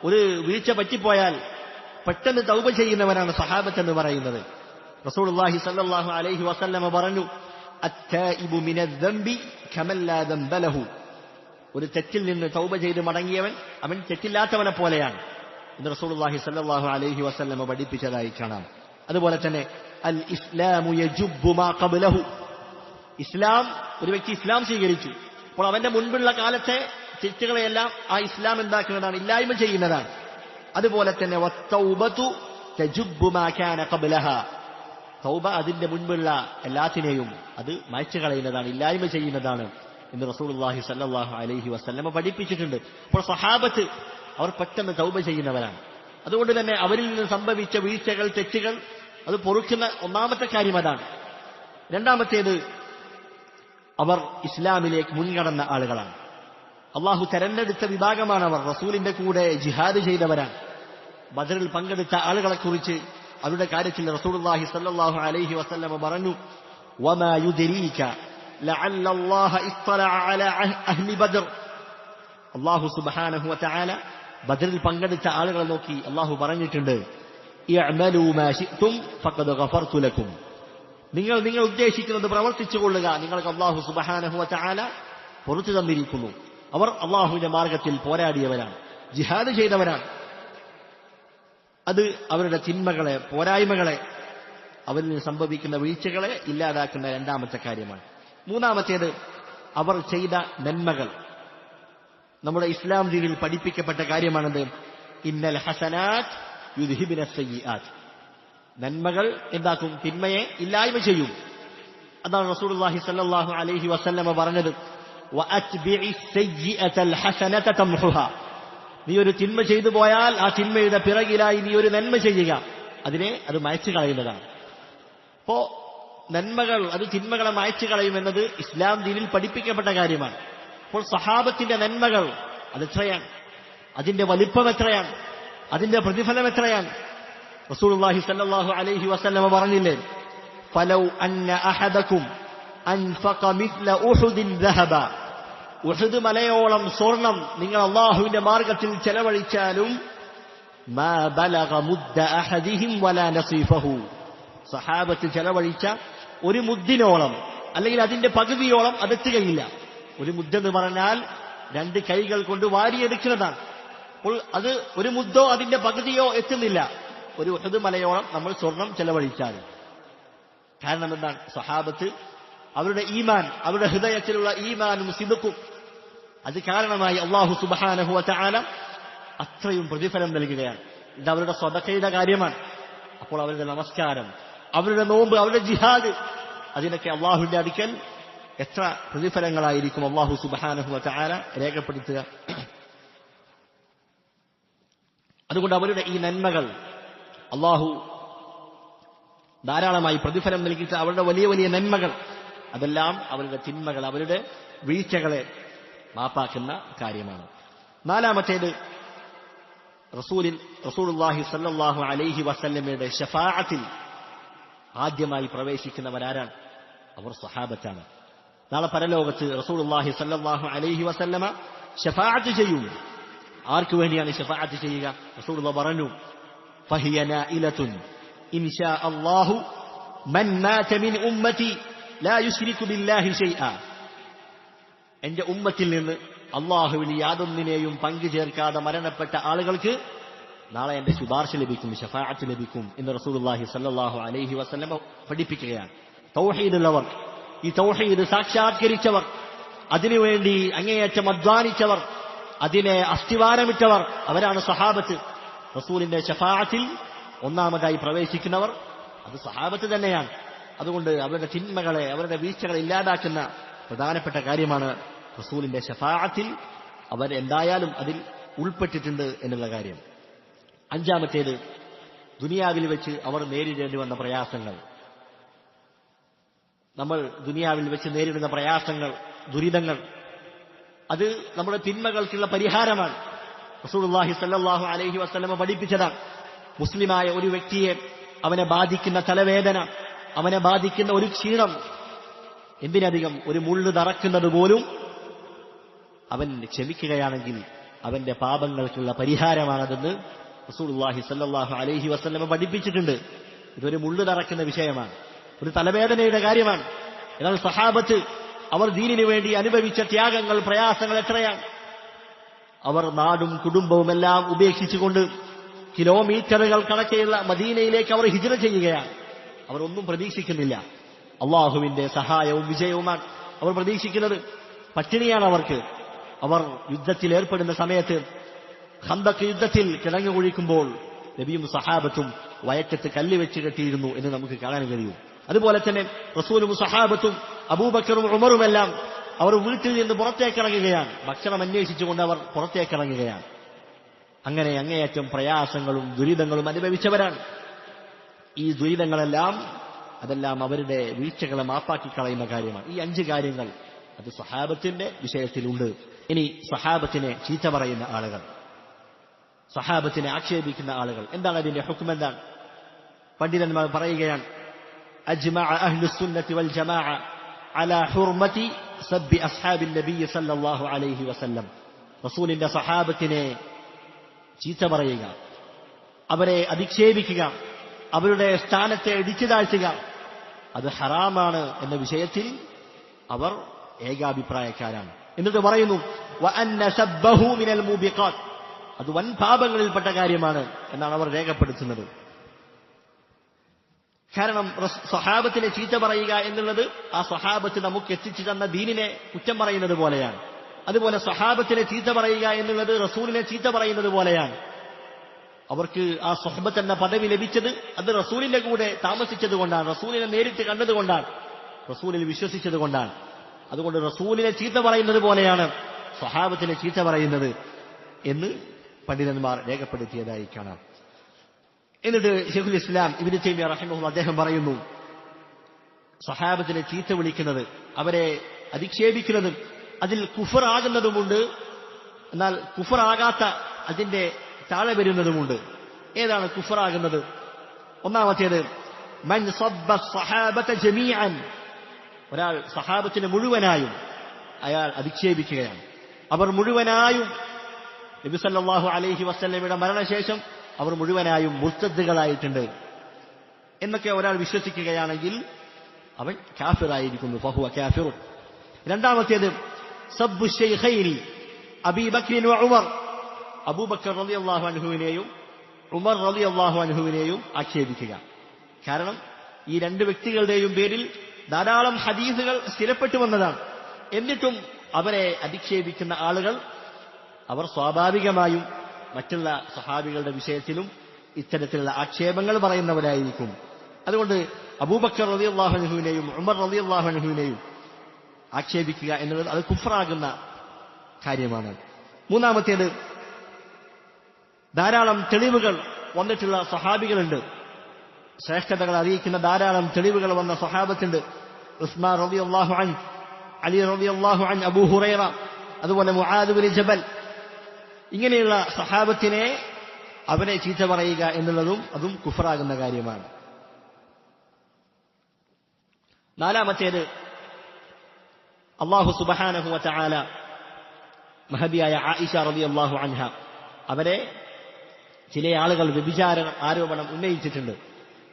ഒരു വീഴ്ച പറ്റിപ്പോയാൽ പെട്ടെന്ന് തൗബ ചെയ്യുന്നവരാണ് സഹാബത്ത് എന്ന് പറയുന്നത്. റസൂലുള്ളാഹി സ്വല്ലല്ലാഹു അലൈഹി വസല്ലമ പറഞ്ഞു, അത്തായിബു മിനദ്ദംബി കമൻ ലാ ദംബ ലഹു, ഒരു തെറ്റിൽ നിന്ന് തൗബ ചെയ്ത് മടങ്ങിയവൻ അവൻ തെറ്റില്ലാത്തവനെ പോലെയാണ് എന്ന് റസൂലുള്ളാഹി സ്വല്ലല്ലാഹു അലൈഹി വസല്ലമ പഠിപ്പിച്ചതായി കാണാം. അതുപോലെ തന്നെ അൽ ഇസ്ലാമു യജുബ്ബു മാ ഖബ്ലഹു, ഇസ്ലാം, ഒരു വ്യക്തി ഇസ്ലാം സ്വീകരിച്ചു, അപ്പോൾ അവന്റെ മുൻപുള്ള കാലത്തെ തെറ്റുകളെയെല്ലാം ആ ഇസ്ലാം എന്താക്കുന്നതാണ്, ഇല്ലായ്മ ചെയ്യുന്നതാണ്. അതുപോലെ തന്നെ വത്തൗബതു തജുബ്ബു മാ കാന ഖബ്ലഹ, തൗബ അതിന്റെ മുൻപുള്ള എല്ലാത്തിനെയും അത് മായ്ച്ചു കളയുന്നതാണ്, ഇല്ലായ്മ ചെയ്യുന്നതാണ് എന്ന് റസൂലുള്ളാഹി സ്വല്ലല്ലാഹു അലൈഹി വസല്ലമ പഠിപ്പിച്ചിട്ടുണ്ട്. അപ്പോൾ സഹാബത്ത് അവർ പെട്ടെന്ന് തൗബ ചെയ്യുന്നവരാണ്. അതുകൊണ്ട് തന്നെ അവരിൽ നിന്ന് സംഭവിച്ച വീഴ്ചകൾ, തെറ്റുകൾ അത് പൊറുക്കുന്ന ഒന്നാമത്തെ കാര്യം അതാണ്. രണ്ടാമത്തേത്, അവർ ഇസ്ലാമിലേക്ക് മുൻകടന്ന ആളുകളാണ്. അള്ളാഹു തെരഞ്ഞെടുത്ത വിഭാഗമാണ് അവർ. റസൂലിന്റെ കൂടെ ജിഹാദ് ചെയ്തവരാണ്. ബദറിൽ പങ്കെടുത്ത ആളുകളെക്കുറിച്ച് അവരുടെ കാര്യത്തിൽ റസൂലുള്ളാഹി സ്വല്ലല്ലാഹു അലൈഹി വസല്ലമ പറഞ്ഞു, വമാ യുദ്രീക ലഅല്ല അല്ലാഹ ഇസ്തലഅ അലാ അഹ്ലി ബദർ, അല്ലാഹു സുബ്ഹാനഹു വ തആല ബദറിൽ പങ്കെടുത്ത ആളുകളെ നോക്കി അല്ലാഹു പറഞ്ഞിട്ടുണ്ട്, ഇഅ്മലൂ മാ ശിഅ്തും ഫഖദ് ഗഫർതു ലക്കും, നിങ്ങൾ ഉദ്ദേശിക്കുന്നത് പ്രവർത്തിച്ചു കൊള്ളുക, നിങ്ങൾക്ക് അല്ലാഹു സുബ്ഹാനഹു വ തആല പുറത്തു തന്നിരിക്കുന്നു. അവർ അല്ലാഹുവിന്റെ മാർഗത്തിൽ പോരാടിയവരാണ്, ജിഹാദ് ചെയ്തവരാണ്. അത് അവരുടെ തിന്മകളെ, പോരായ്മകളെ, അവരിൽ നിന്ന് സംഭവിക്കുന്ന വീഴ്ചകളെ ഇല്ലാതാക്കുന്ന രണ്ടാമത്തെ കാര്യമാണ്. മൂന്നാമത്തേത്, അവർ ചെയ്ത നന്മകൾ. നമ്മുടെ ഇസ്ലാം ദീനിൽ പഠിപ്പിക്കപ്പെട്ട കാര്യമാണത്, ഇന്നൽ ഹസനാത്ത് യുദ്ഹിബിന സയ്യിആത്ത്, നന്മകൾ എന്താക്കും, തിന്മയെ ഇല്ലായ്മ ചെയ്യും. അതാണ് റസൂലുള്ളാഹി സ്വല്ലല്ലാഹു അലൈഹി വസല്ലമ പറഞ്ഞത്, വഅത്ബിഇ സയ്യിഅതൽ ഹസനത തംഹുഹ, നീ ഒരു തിന്മ ചെയ്തു പോയാൽ ആ തിന്മയുടെ പിറകിലായി നീ ഒരു നന്മ ചെയ്യുക, അത് മായ്ച്ചു കളയുന്നതാണ്. അപ്പോ നന്മകൾ അത് തിന്മകളെ മായ്ച്ചു കളയുമെന്നത് ഇസ്ലാം ദീനിൽ പഠിപ്പിക്കപ്പെട്ട കാര്യമാണ്. അപ്പോൾ സഹാബത്തിന്റെ നന്മകൾ അതെത്രയാണ്, അതിന്റെ വലിപ്പം എത്രയാണ്, അതിന്റെ പ്രതിഫലം എത്രയാണ്? റസൂലുള്ളാഹി സ്വല്ലല്ലാഹു അലൈഹി വസല്ലമ പറഞ്ഞില്ലേ, ഫലൗ അന്ന അഹദകും അൻഫഖ മിസ്ല ഉഹുദിൻ ദഹബ, ഉഹുദ് മലയോളം സ്വർണം നിങ്ങൾ അല്ലാഹുവിന്റെ മാർഗത്തിൽ ചെലവഴിച്ചാലും മാ ബലഗ മുദ്ദ അഹദിഹിം വലാ നസീഫഹു, സഹാബത്ത് ചെലവഴിച്ച ഒരു മുദ്ദിനോളം അല്ലെങ്കിൽ അതിന്റെ പകുതിയോളം അതെത്തുകയില്ല. ഒരു മുദ്ദെന്ന് പറഞ്ഞാൽ 2 കൈകൾ കൊണ്ട് വാരിയെടുക്കുന്നതാണ്. അപ്പോൾ അത് ഒരു മുദ്ദോ അതിന്റെ പകുതിയോ എത്തുന്നില്ല ഒരു ഉഹുദ് മലയോളം നമ്മൾ സ്വർണം ചെലവഴിച്ചാൽ. കാരണം എന്താണ്? സഹാബത്ത് അവരുടെ ഈമാൻ, അവരുടെ ഹൃദയത്തിലുള്ള ഈമാനും സിദ്ഖും അത് കാരണമായി അല്ലാഹു സുബ്ഹാനഹു വ തആല അത്രയും പ്രതിഫലം നൽകുകയാണ്. ഇത് അവരുടെ സ്വതക്കയുടെ കാര്യമാണ്. അപ്പോൾ അവരുടെ നമസ്കാരം, അവരുടെ നോമ്പ്, അവരുടെ ജിഹാദ്, അതിനൊക്കെ അല്ലാഹുവിന്റെ അടുക്കൽ എത്ര പ്രതിഫലങ്ങളായിരിക്കും അല്ലാഹു സുബ്ഹാനഹു വ തആല രേഖപ്പെടുത്തുക. അതുകൊണ്ട് അവരുടെ ഈ നന്മകൾ അല്ലാഹു ധാരാളമായി പ്രതിഫലം നൽകിയിട്ട് അവരുടെ വലിയ വലിയ നന്മകൾ അതെല്ലാം അവരുടെ തിന്മകൾ, അവരുടെ വീഴ്ചകളെ മാപ്പാക്കുന്ന കാര്യമാണ്. നാലാമത്തേത് റസൂലുള്ളാഹി സ്വല്ലല്ലാഹു അലൈഹി വസല്ലമയുടെ ശഫാഅത്തിൽ ആദ്യമായി പ്രവേശിക്കുന്നവരാരാണ്? അവർ സ്വഹാബത്താണ്. നാളെ പരലോകത്ത് റസൂലുള്ളാഹി സ്വല്ലല്ലാഹു അലൈഹി വസല്ലമ ശഫാഅത്ത് ചെയ്യും. ആർക്ക് വേണ്ടിയാണ് ശഫാഅത്ത് ചെയ്യുക? റസൂലുള്ളാഹി പറഞ്ഞു, ഫഹിയ നായിലത്തുൻ ഇൻഷാ അല്ലാഹു മൻ മാത മിൻ ഉമ്മതി ലാ യുശ്രികു ബില്ലാഹി ശൈആ. എന്റെ ഉമ്മത്തിൽ നിന്ന് അല്ലാഹുവിൽ യാതൊന്നിനെയും പങ്കു ചേർക്കാതെ മരണപ്പെട്ട ആളുകൾക്ക് നാളെ എന്റെ ശുപാർശ ലഭിക്കും, ശഫാഅത്ത് ലഭിക്കും എന്ന് റസൂലുള്ളാഹി സ്വല്ലല്ലാഹു അലൈഹി വസല്ലമ പഠിപ്പിക്കുകയാണ്. തൗഹീദുള്ളവർ, ഈ തൗഹീദ് സാക്ഷാത്കരിച്ചവർ, അതിനുവേണ്ടി അങ്ങേയറ്റം അധ്വാനിച്ചവർ, അതിനെ അസ്ഥിവാരമിട്ടവർ, അവരാണ് സഹാബത്ത്. റസൂലിന്റെ ശഫാഅത്തിൽ ഒന്നാമതായി പ്രവേശിക്കുന്നവർ അത് സഹാബത്ത് തന്നെയാണ്. അതുകൊണ്ട് അവരുടെ തിന്മകളെ, അവരുടെ വീഴ്ചകളെ ഇല്ലാതാക്കുന്ന പ്രധാനപ്പെട്ട കാര്യമാണ് റസൂലിന്റെ ശഫാഅത്തിൽ അവർ എന്തായാലും അതിൽ ഉൾപ്പെട്ടിട്ടുണ്ട് എന്നുള്ള കാര്യം. അഞ്ചാമത്തേത് ദുനിയാവിൽ വെച്ച് അവർ നേരിടേണ്ടി വന്ന പ്രയാസങ്ങൾ. നമ്മൾ ദുനിയാവിൽ വെച്ച് നേരിടുന്ന പ്രയാസങ്ങൾ, ദുരിതങ്ങൾ, അത് നമ്മുടെ തിന്മകൾക്കുള്ള പരിഹാരമാണ്. റസൂലുള്ളാഹി സ്വല്ലല്ലാഹു അലൈഹി വസല്ലമ പഠിപ്പിച്ചതാണ്. മുസ്ലിമായ ഒരു വ്യക്തിയെ അവനെ ബാധിക്കുന്ന തലവേദന, അവനെ ബാധിക്കുന്ന ഒരു ക്ഷീണം, എന്തിനധികം ഒരു മുള്ളു തറക്കുന്നത് പോലും അവൻ ക്ഷമിക്കുകയാണെങ്കിൽ അവന്റെ പാപങ്ങൾക്കുള്ള പരിഹാരമാണതെന്ന് റസൂലുള്ളാഹി സ്വല്ലല്ലാഹു അലൈഹി വസല്ലമ പഠിപ്പിച്ചിട്ടുണ്ട്. ഇതൊരു മുള്ളു തറക്കുന്ന വിഷയമാണ്, ഒരു തലവേദനയുടെ കാര്യമാണ്. എന്നാൽ സഹാബത്ത് അവർ ദീനിനു വേണ്ടി അനുഭവിച്ച ത്യാഗങ്ങൾ, പ്രയാസങ്ങൾ എത്രയാണ്. അവർ നാടും കുടുംബവും എല്ലാം ഉപേക്ഷിച്ചുകൊണ്ട് കിലോമീറ്ററുകൾ കണക്കെയുള്ള മദീനയിലേക്ക് അവർ ഹിജ്റ ചെയ്യുകയാണ്. അവർ ഒന്നും പ്രതീക്ഷിക്കുന്നില്ല, അള്ളാഹുവിന്റെ സഹായവും വിജയവുമാണ് അവർ പ്രതീക്ഷിക്കുന്നത്. പട്ടിണിയാണ് അവർക്ക്. അവർ യുദ്ധത്തിൽ ഏർപ്പെടുന്ന സമയത്ത് ഖന്തഖ് യുദ്ധത്തിൽ കിടങ്ങുകുഴിക്കുമ്പോൾ നബിയും സഹാബത്തും വയറ്റത്ത് കല്ല് വെച്ച് കെട്ടിയിരുന്നു എന്ന് നമുക്ക് കാണാൻ കഴിയും. അതുപോലെ തന്നെ റസൂലും സഹാബത്തും അബൂബക്കറും ഉമറുമെല്ലാം അവർ വീട്ടിൽ നിന്ന് പുറത്തേക്കിറങ്ങുകയാണ്. ഭക്ഷണം അന്വേഷിച്ചുകൊണ്ട് അവർ പുറത്തേക്കിറങ്ങുകയാണ്. അങ്ങനെ അങ്ങേയറ്റം പ്രയാസങ്ങളും ദുരിതങ്ങളും അനുഭവിച്ചവരാണ്. ഈ ദുരിതങ്ങളെല്ലാം അതെല്ലാം അവരുടെ വീഴ്ചകളെ മാപ്പാക്കി കളയുന്ന കാര്യമാണ്. ഈ 5 കാര്യങ്ങൾ അത് സഹാബത്തിന്റെ വിഷയത്തിലുണ്ട്. ഇനി സഹാബത്തിനെ ചീത്ത പറയുന്ന ആളുകൾ, സഹാബത്തിനെ ആക്ഷേപിക്കുന്ന ആളുകൾ, എന്താണ് അതിന്റെ ഹുക്ം? എന്താണ്? പണ്ഡിതന്മാർ പറയുകയാണ്, അജ്മഅ അഹ്ലുസുന്നത്തി വൽ ജമാഅ അലാ ഹുർമതി സബ്ബി അസ്ഹാബിൻ നബി സല്ലല്ലാഹു അലൈഹി വസല്ലം. റസൂലിന്റെ സഹാബത്തിനെ ചീത്ത പറയുക, അവരെ അധിക്ഷേപിക്കുക, അവരുടെ സ്ഥാനത്തെ ഇടിച്ചു താഴ്ത്തുക, അത് ഹറാമാണ് എന്ന വിഷയത്തിൽ അവർ ഏകാഭിപ്രായക്കാരാണ്. എന്നിട്ട് പറയുന്നു, വഅന്ന സബ്ബഹു മിനൽ മൂബിഖാത്ത്, അത് വൻ പാപങ്ങളിൽപ്പെട്ട കാര്യമാണ് എന്നാണ് അവർ രേഖപ്പെടുത്തുന്നത്. കാരണം സ്വഹാബത്തിനെ ചീത്ത പറയുക എന്നുള്ളത് ആ സ്വഹാബത്ത് നമുക്ക് എത്തിച്ചു തന്ന ദീനിനെ കുറ്റം പറയുന്നത് പോലെയാണ്. അതുപോലെ സ്വഹാബത്തിനെ ചീത്ത പറയുക എന്നുള്ളത് റസൂലിനെ ചീത്ത പറയുന്നത് പോലെയാണ്. അവർക്ക് ആ സ്വഹബത്ത് എന്ന പദവി ലഭിച്ചത് അത് റസൂലിന്റെ കൂടെ താമസിച്ചത് കൊണ്ടാണ്, റസൂലിനെ നേരിട്ട് കണ്ടതുകൊണ്ടാണ്, റസൂലിൽ വിശ്വസിച്ചത് കൊണ്ടാണ്. അതുകൊണ്ട് റസൂലിനെ ചീത്ത പറയുന്നത് പോലെയാണ് സ്വഹാബത്തിനെ ചീത്ത പറയുന്നത് എന്ന് പണ്ഡിതന്മാർ രേഖപ്പെടുത്തിയതായി കാണാം. എന്നിട്ട് ശൈഖുൽ ഇസ്ലാം ഇബ്നു തൈമിയ്യ റഹിമഹുല്ലാഹ് അദ്ദേഹം പറയുന്നു, സ്വഹാബത്തിനെ ചീത്ത വിളിക്കുന്നത്, അവരെ അധിക്ഷേപിക്കുന്നത് അതിൽ കുഫറാകുന്നതുമുണ്ട്, എന്നാൽ കുഫറാകാത്ത അതിന്റെ താഴെ വരുന്നതുമുണ്ട്. ഏതാണ് കുഫറാകുന്നത്? ഒന്നാമത്തേത് മൻ സബ്ബ സ്വഹാബത ജമീഅൻ, ഒരാൾ സഹാബത്തിനെ മുഴുവനായും അയാൾ അധിക്ഷേപിക്കുകയാണ്. അവർ മുഴുവനായും നബി സല്ലല്ലാഹു അലൈഹി വസല്ലമയുടെ മരണശേഷം അവർ മുഴുവനായും മുർത്തദ്ദുകളായിട്ടുണ്ട് എന്നൊക്കെ ഒരാൾ വിശ്വസിക്കുകയാണെങ്കിൽ അവൻ കാഫിറായിരിക്കുന്നു, ഫഹുവ കാഫിറുൻ. രണ്ടാമത്തേത് സബ്ബു ശൈഖൈനി അബീ ബക്ർ വ ഉമർ, അബൂബക്കർ റളിയല്ലാഹു അൻഹുവിനെയും ഉമർ റളിയല്ലാഹു അൻഹുവിനെയും ആക്ഷേപിക്കുക. കാരണം ഈ 2 വ്യക്തികളുടെയും പേരിൽ ധാരാളം ഹദീസുകൾ സ്ഥിരപ്പെട്ടു വന്നതാണ്. എന്നിട്ടും അവരെ അധിക്ഷേപിക്കുന്ന ആളുകൾ അവർ സ്വാഭാവികമായും മറ്റുള്ള സഹാബികളുടെ വിഷയത്തിലും ഇത്തരത്തിലുള്ള ആക്ഷേപങ്ങൾ പറയുന്നവരായിരിക്കും. അതുകൊണ്ട് അബൂബക്കർ റളിയല്ലാഹു അൻഹുവിനെയും ഉമർ റളിയല്ലാഹു അൻഹുവിനെയും ആക്ഷേപിക്കുക എന്നുള്ളത് അത് കുഫ്റാകുന്ന കാര്യമാണ്. മൂന്നാമത്തേത്, ധാരാളം തെളിവുകൾ വന്നിട്ടുള്ള സഹാബികളുണ്ട്, ശ്രേഷ്ഠതകൾ അറിയിക്കുന്ന ധാരാളം തെളിവുകൾ വന്ന സഹാബത്തുണ്ട്. ഉസ്മാൻ റളിയല്ലാഹു അൻഹു, അലി റളിയല്ലാഹു അൻഹു, അബൂ ഹുറൈറ, അതുപോലെ മുആദ് ബിൻ ജബൽ, ഇങ്ങനെയുള്ള സഹാബത്തിനെ അവരെ ചീത്ത പറയുക എന്നുള്ളതും അതും കുഫറാകുന്ന കാര്യമാണ്. നാലാമത്തേത്, അല്ലാഹു സുബ്ഹാനഹു വ തആല മഹദിയായ ആയിഷ റളിയല്ലാഹു അൻഹ അവരെ ചില ആളുകൾ വ്യഭിചാര ആരോപണം ഉന്നയിച്ചിട്ടുണ്ട്.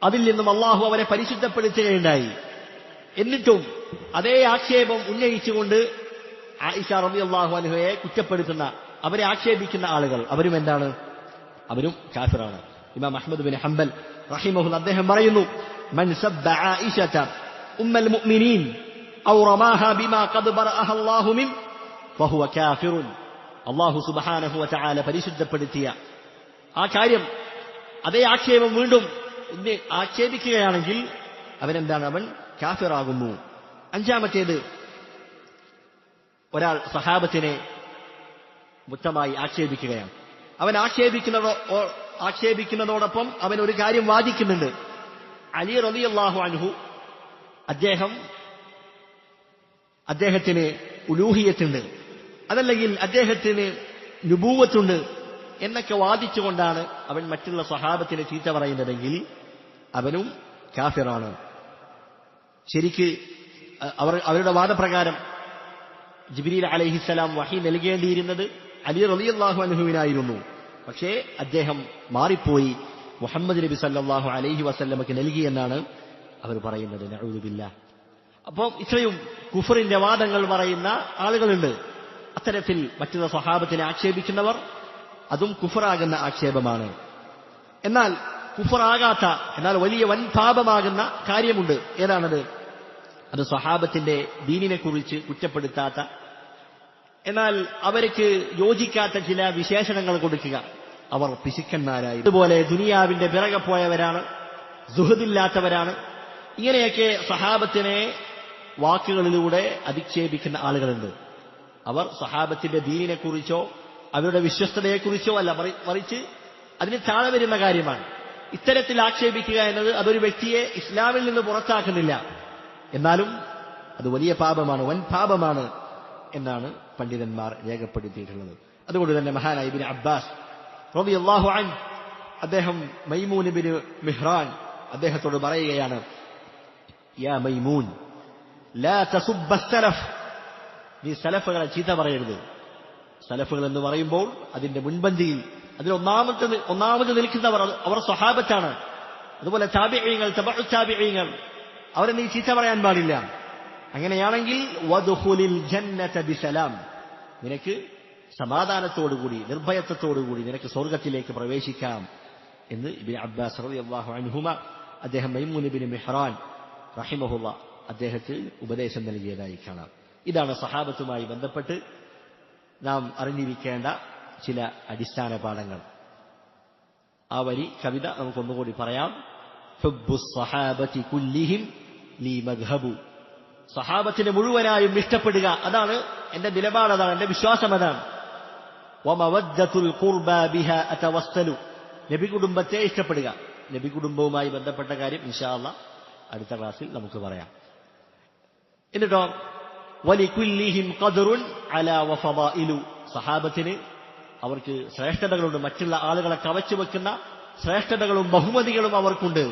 അതിൽ നിന്നും അല്ലാഹു അവരെ പരിശുദ്ധപ്പെടുത്തുകയുണ്ടായി. എന്നിട്ടും അതേ ആക്ഷേപം ഉന്നയിച്ചുകൊണ്ട് ആയിഷ റളിയല്ലാഹു അൻഹയെ കുറ്റപ്പെടുത്തുന്ന, അവരെ ആക്ഷേപിക്കുന്ന ആളുകൾ അവരും എന്താണ്? അവരും കാഫിറാണ്. ഇമാം അഹ്മദ് ബിൻ ഹംബൽ റഹിമഹുല്ലാഹ് അദ്ദേഹം പറയുന്നു, മൻ സബ്ബ ആയിഷത ഉമ്മൽ മുഅ്മിനീൻ ഔ റമാഹ ബിമാ ഖദ് ബറഅഹ അല്ലാഹു മിൻ ഫഹുവ കാഫിറുൻ. അല്ലാഹു സുബ്ഹാനഹു വ തആല പരിശുദ്ധപ്പെടുത്തിയ ആ കാര്യം, അതേ ആക്ഷേപം വീണ്ടും ആക്ഷേപിക്കുകയാണെങ്കിൽ അവനെന്താണ്? അവൻ കാഫിറാകുന്നു. അഞ്ചാമത്തേത്, ഒരാൾ സഹാബത്തിനെ മുക്തമായി ആക്ഷേപിക്കുകയാണ്. അവൻ ആക്ഷേപിക്കുന്നതോടൊപ്പം അവൻ ഒരു കാര്യം വാദിക്കുന്നുണ്ട്. അലി റളിയല്ലാഹു അൻഹു അദ്ദേഹത്തിന് ഉലൂഹിയത്തുണ്ട്, അതല്ലെങ്കിൽ അദ്ദേഹത്തിന് നുബൂവത്തുണ്ട് എന്നൊക്കെ വാദിച്ചുകൊണ്ടാണ് അവൻ മറ്റുള്ള സഹാബത്തിനെ ചീത്ത പറയുന്നതെങ്കിൽ അവനും കാഫിറാണ്. ശരിക്ക് അവരുടെ വാദപ്രകാരം ജിബ്രീൽ അലൈഹിസ്സലാം വഹി നൽകേണ്ടിയിരുന്നത് അലി റളിയല്ലാഹു അൻഹുവിനായിരുന്നു. പക്ഷേ അദ്ദേഹം മാറിപ്പോയി മുഹമ്മദ് നബി സല്ലല്ലാഹു അലൈഹി വസല്ലമക്ക് നൽകിയെന്നാണ് അവർ പറയുന്നത്. നഊദു ബില്ലാഹ്. അപ്പോൾ ഇത്രയും കുഫറിന്റെ വാദങ്ങൾ പറയുന്ന ആളുകളുണ്ട്. അത്തരത്തിൽ മറ്റുള്ള സ്വഹാബത്തിനെ ആക്ഷേപിക്കുന്നവർ, അതും കുഫറാകുന്ന ആക്ഷേപമാണ്. എന്നാൽ കുഫറാകാത്ത, എന്നാൽ വലിയ വൻ പാപമാകുന്ന കാര്യമുണ്ട്. ഏതാണത്? അത് സ്വഹാബത്തിന്റെ ദീനിനെ കുറിച്ച് കുറ്റപ്പെടുത്താത്ത, എന്നാൽ അവർക്ക് യോജിക്കാത്ത ചില വിശേഷണങ്ങൾ കൊടുക്കുക. അവർ പിശുക്കന്മാരായി, അതുപോലെ ദുനിയാവിന്റെ പിറകെ പോയവരാണ്, സുഹൃദില്ലാത്തവരാണ്. ഇങ്ങനെയൊക്കെ സഹാബത്തിനെ വാക്കുകളിലൂടെ അധിക്ഷേപിക്കുന്ന ആളുകളുണ്ട്. അവർ സഹാബത്തിന്റെ ദീനിനെ കുറിച്ചോ അവരുടെ വിശ്വസ്തതയെക്കുറിച്ചോ അല്ല, മറിച്ച് അതിന് താഴെ വരുന്ന കാര്യമാണ്. ഇത്തരത്തിൽ ആക്ഷേപിക്കുക എന്നത് അതൊരു വ്യക്തിയെ ഇസ്ലാമിൽ നിന്ന് പുറത്താക്കുന്നില്ല, എന്നാലും അത് വലിയ പാപമാണ്, വൻ പാപമാണ് എന്നാണ് പണ്ഡിതന്മാർ രേഖപ്പെടുത്തിയിട്ടുള്ളത്. അതുകൊണ്ട് തന്നെ മഹാനായ ഇബ്നു അബ്ബാസ് റളിയല്ലാഹു അൻഹു അദ്ദേഹം മൈമൂൻ ഇബ്നു മിഹ്റാൻ അദ്ദേഹത്തോട് പറയുകയാണ്, യാ മൈമൂൻ ലാ തസുബ്ബ സലഫ്, നീ സലഫുകളെ ചീത്ത പറയരുത്. സലഫുകൾ എന്ന് പറയുമ്പോൾ അതിന്റെ മുൻപന്തിയിൽ അതിൽ ഒന്നാമത് നിൽക്കുന്നവർ അവർ സ്വഹാബത്താണ്. അതുപോലെ താബിഈങ്ങൾ, തബഉ താബിഈങ്ങൾ, അവരെ നീ ചീത്ത പറയാൻ പാടില്ല. അങ്ങനെയാണെങ്കിൽ വദ്ഖുലിൽ ജന്നത ബിസലാം, നിനക്ക് സമാധാനത്തോടുകൂടി നിർഭയത്വത്തോടുകൂടി നിനക്ക് സ്വർഗത്തിലേക്ക് പ്രവേശിക്കാം എന്ന് ഇബ്നു അബ്ബാസ് റളിയല്ലാഹു അൻഹുമ അദ്ദേഹം മൈമൂൻ ഇബ്നു മിഹ്റാൻ റഹിമഹുല്ലാഹ് അദ്ദേഹത്തിന് ഉപദേശം നൽകിയതായി കാണാം. ഇതാണ് സഹാബത്തുമായി ബന്ധപ്പെട്ട് നാം അറിഞ്ഞിരിക്കേണ്ട ചില അടിസ്ഥാന പാഠങ്ങൾ. ആ വരി കവിത നമുക്കൊന്നുകൂടി പറയാം. ഹുബ്ബുസ് സ്വഹാബത്തി കുല്ലിഹിം ലീ മദ്ഹബു, സഹാബത്തിനെ മുഴുവനായും ഇഷ്ടപ്പെടുക, അതാണ് എന്റെ നിലപാട്, അതാണ് എന്റെ വിശ്വാസം, അതാണ്. വമവദ്ദത്തുൽ ഖുർബാ ബിഹാ അതവസ്സലു, നബി കുടുംബത്തെ ഇഷ്ടപ്പെടുക. നബി കുടുംബവുമായി ബന്ധപ്പെട്ട കാര്യം ഇൻഷാ അല്ലാഹ് അടുത്ത ക്ലാസ്സിൽ നമുക്ക് പറയാം. എന്നിട്ടോ വലികുല്ലിഹിം ഖദ്റുൻ അലാ വഫദായിലു, സഹാബത്തിന് അവർക്ക് ശ്രേഷ്ഠതകളുണ്ട്, മറ്റുള്ള ആളുകളെ കവച്ചു വെക്കുന്ന ശ്രേഷ്ഠതകളും ബഹുമതികളും അവർക്കുണ്ട്.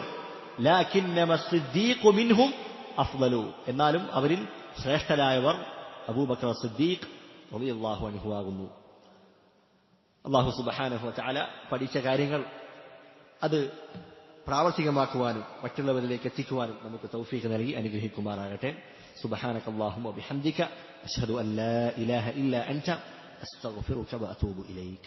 ലാകിന്നമ സിദ്ദീഖു മിൻഹും അഫ്ളലു, എന്നാലും അവരിൽ ശ്രേഷ്ഠരായവർ അബൂബക്കർ സിദ്ദീഖ് റളിയല്ലാഹു അൻഹു ആകുന്നു. അല്ലാഹു സുബ്ഹാനഹു വ തആല പഠിച്ച കാര്യങ്ങൾ അത് പ്രാവർത്തികമാക്കുവാനും മറ്റുള്ളവരിലേക്ക് എത്തിക്കുവാനും നമുക്ക് തൗഫീഖ് നൽകി അനുഗ്രഹിക്കുമാറാകട്ടെ. സുബ്ഹാനക അല്ലാഹുമ്മ വബിഹംദിക അശ്ഹദു അൻ ലാ ഇലാഹ ഇല്ലാ അൻത അസ്തഗ്ഫിറുക വഅതൂബു ഇലൈക്.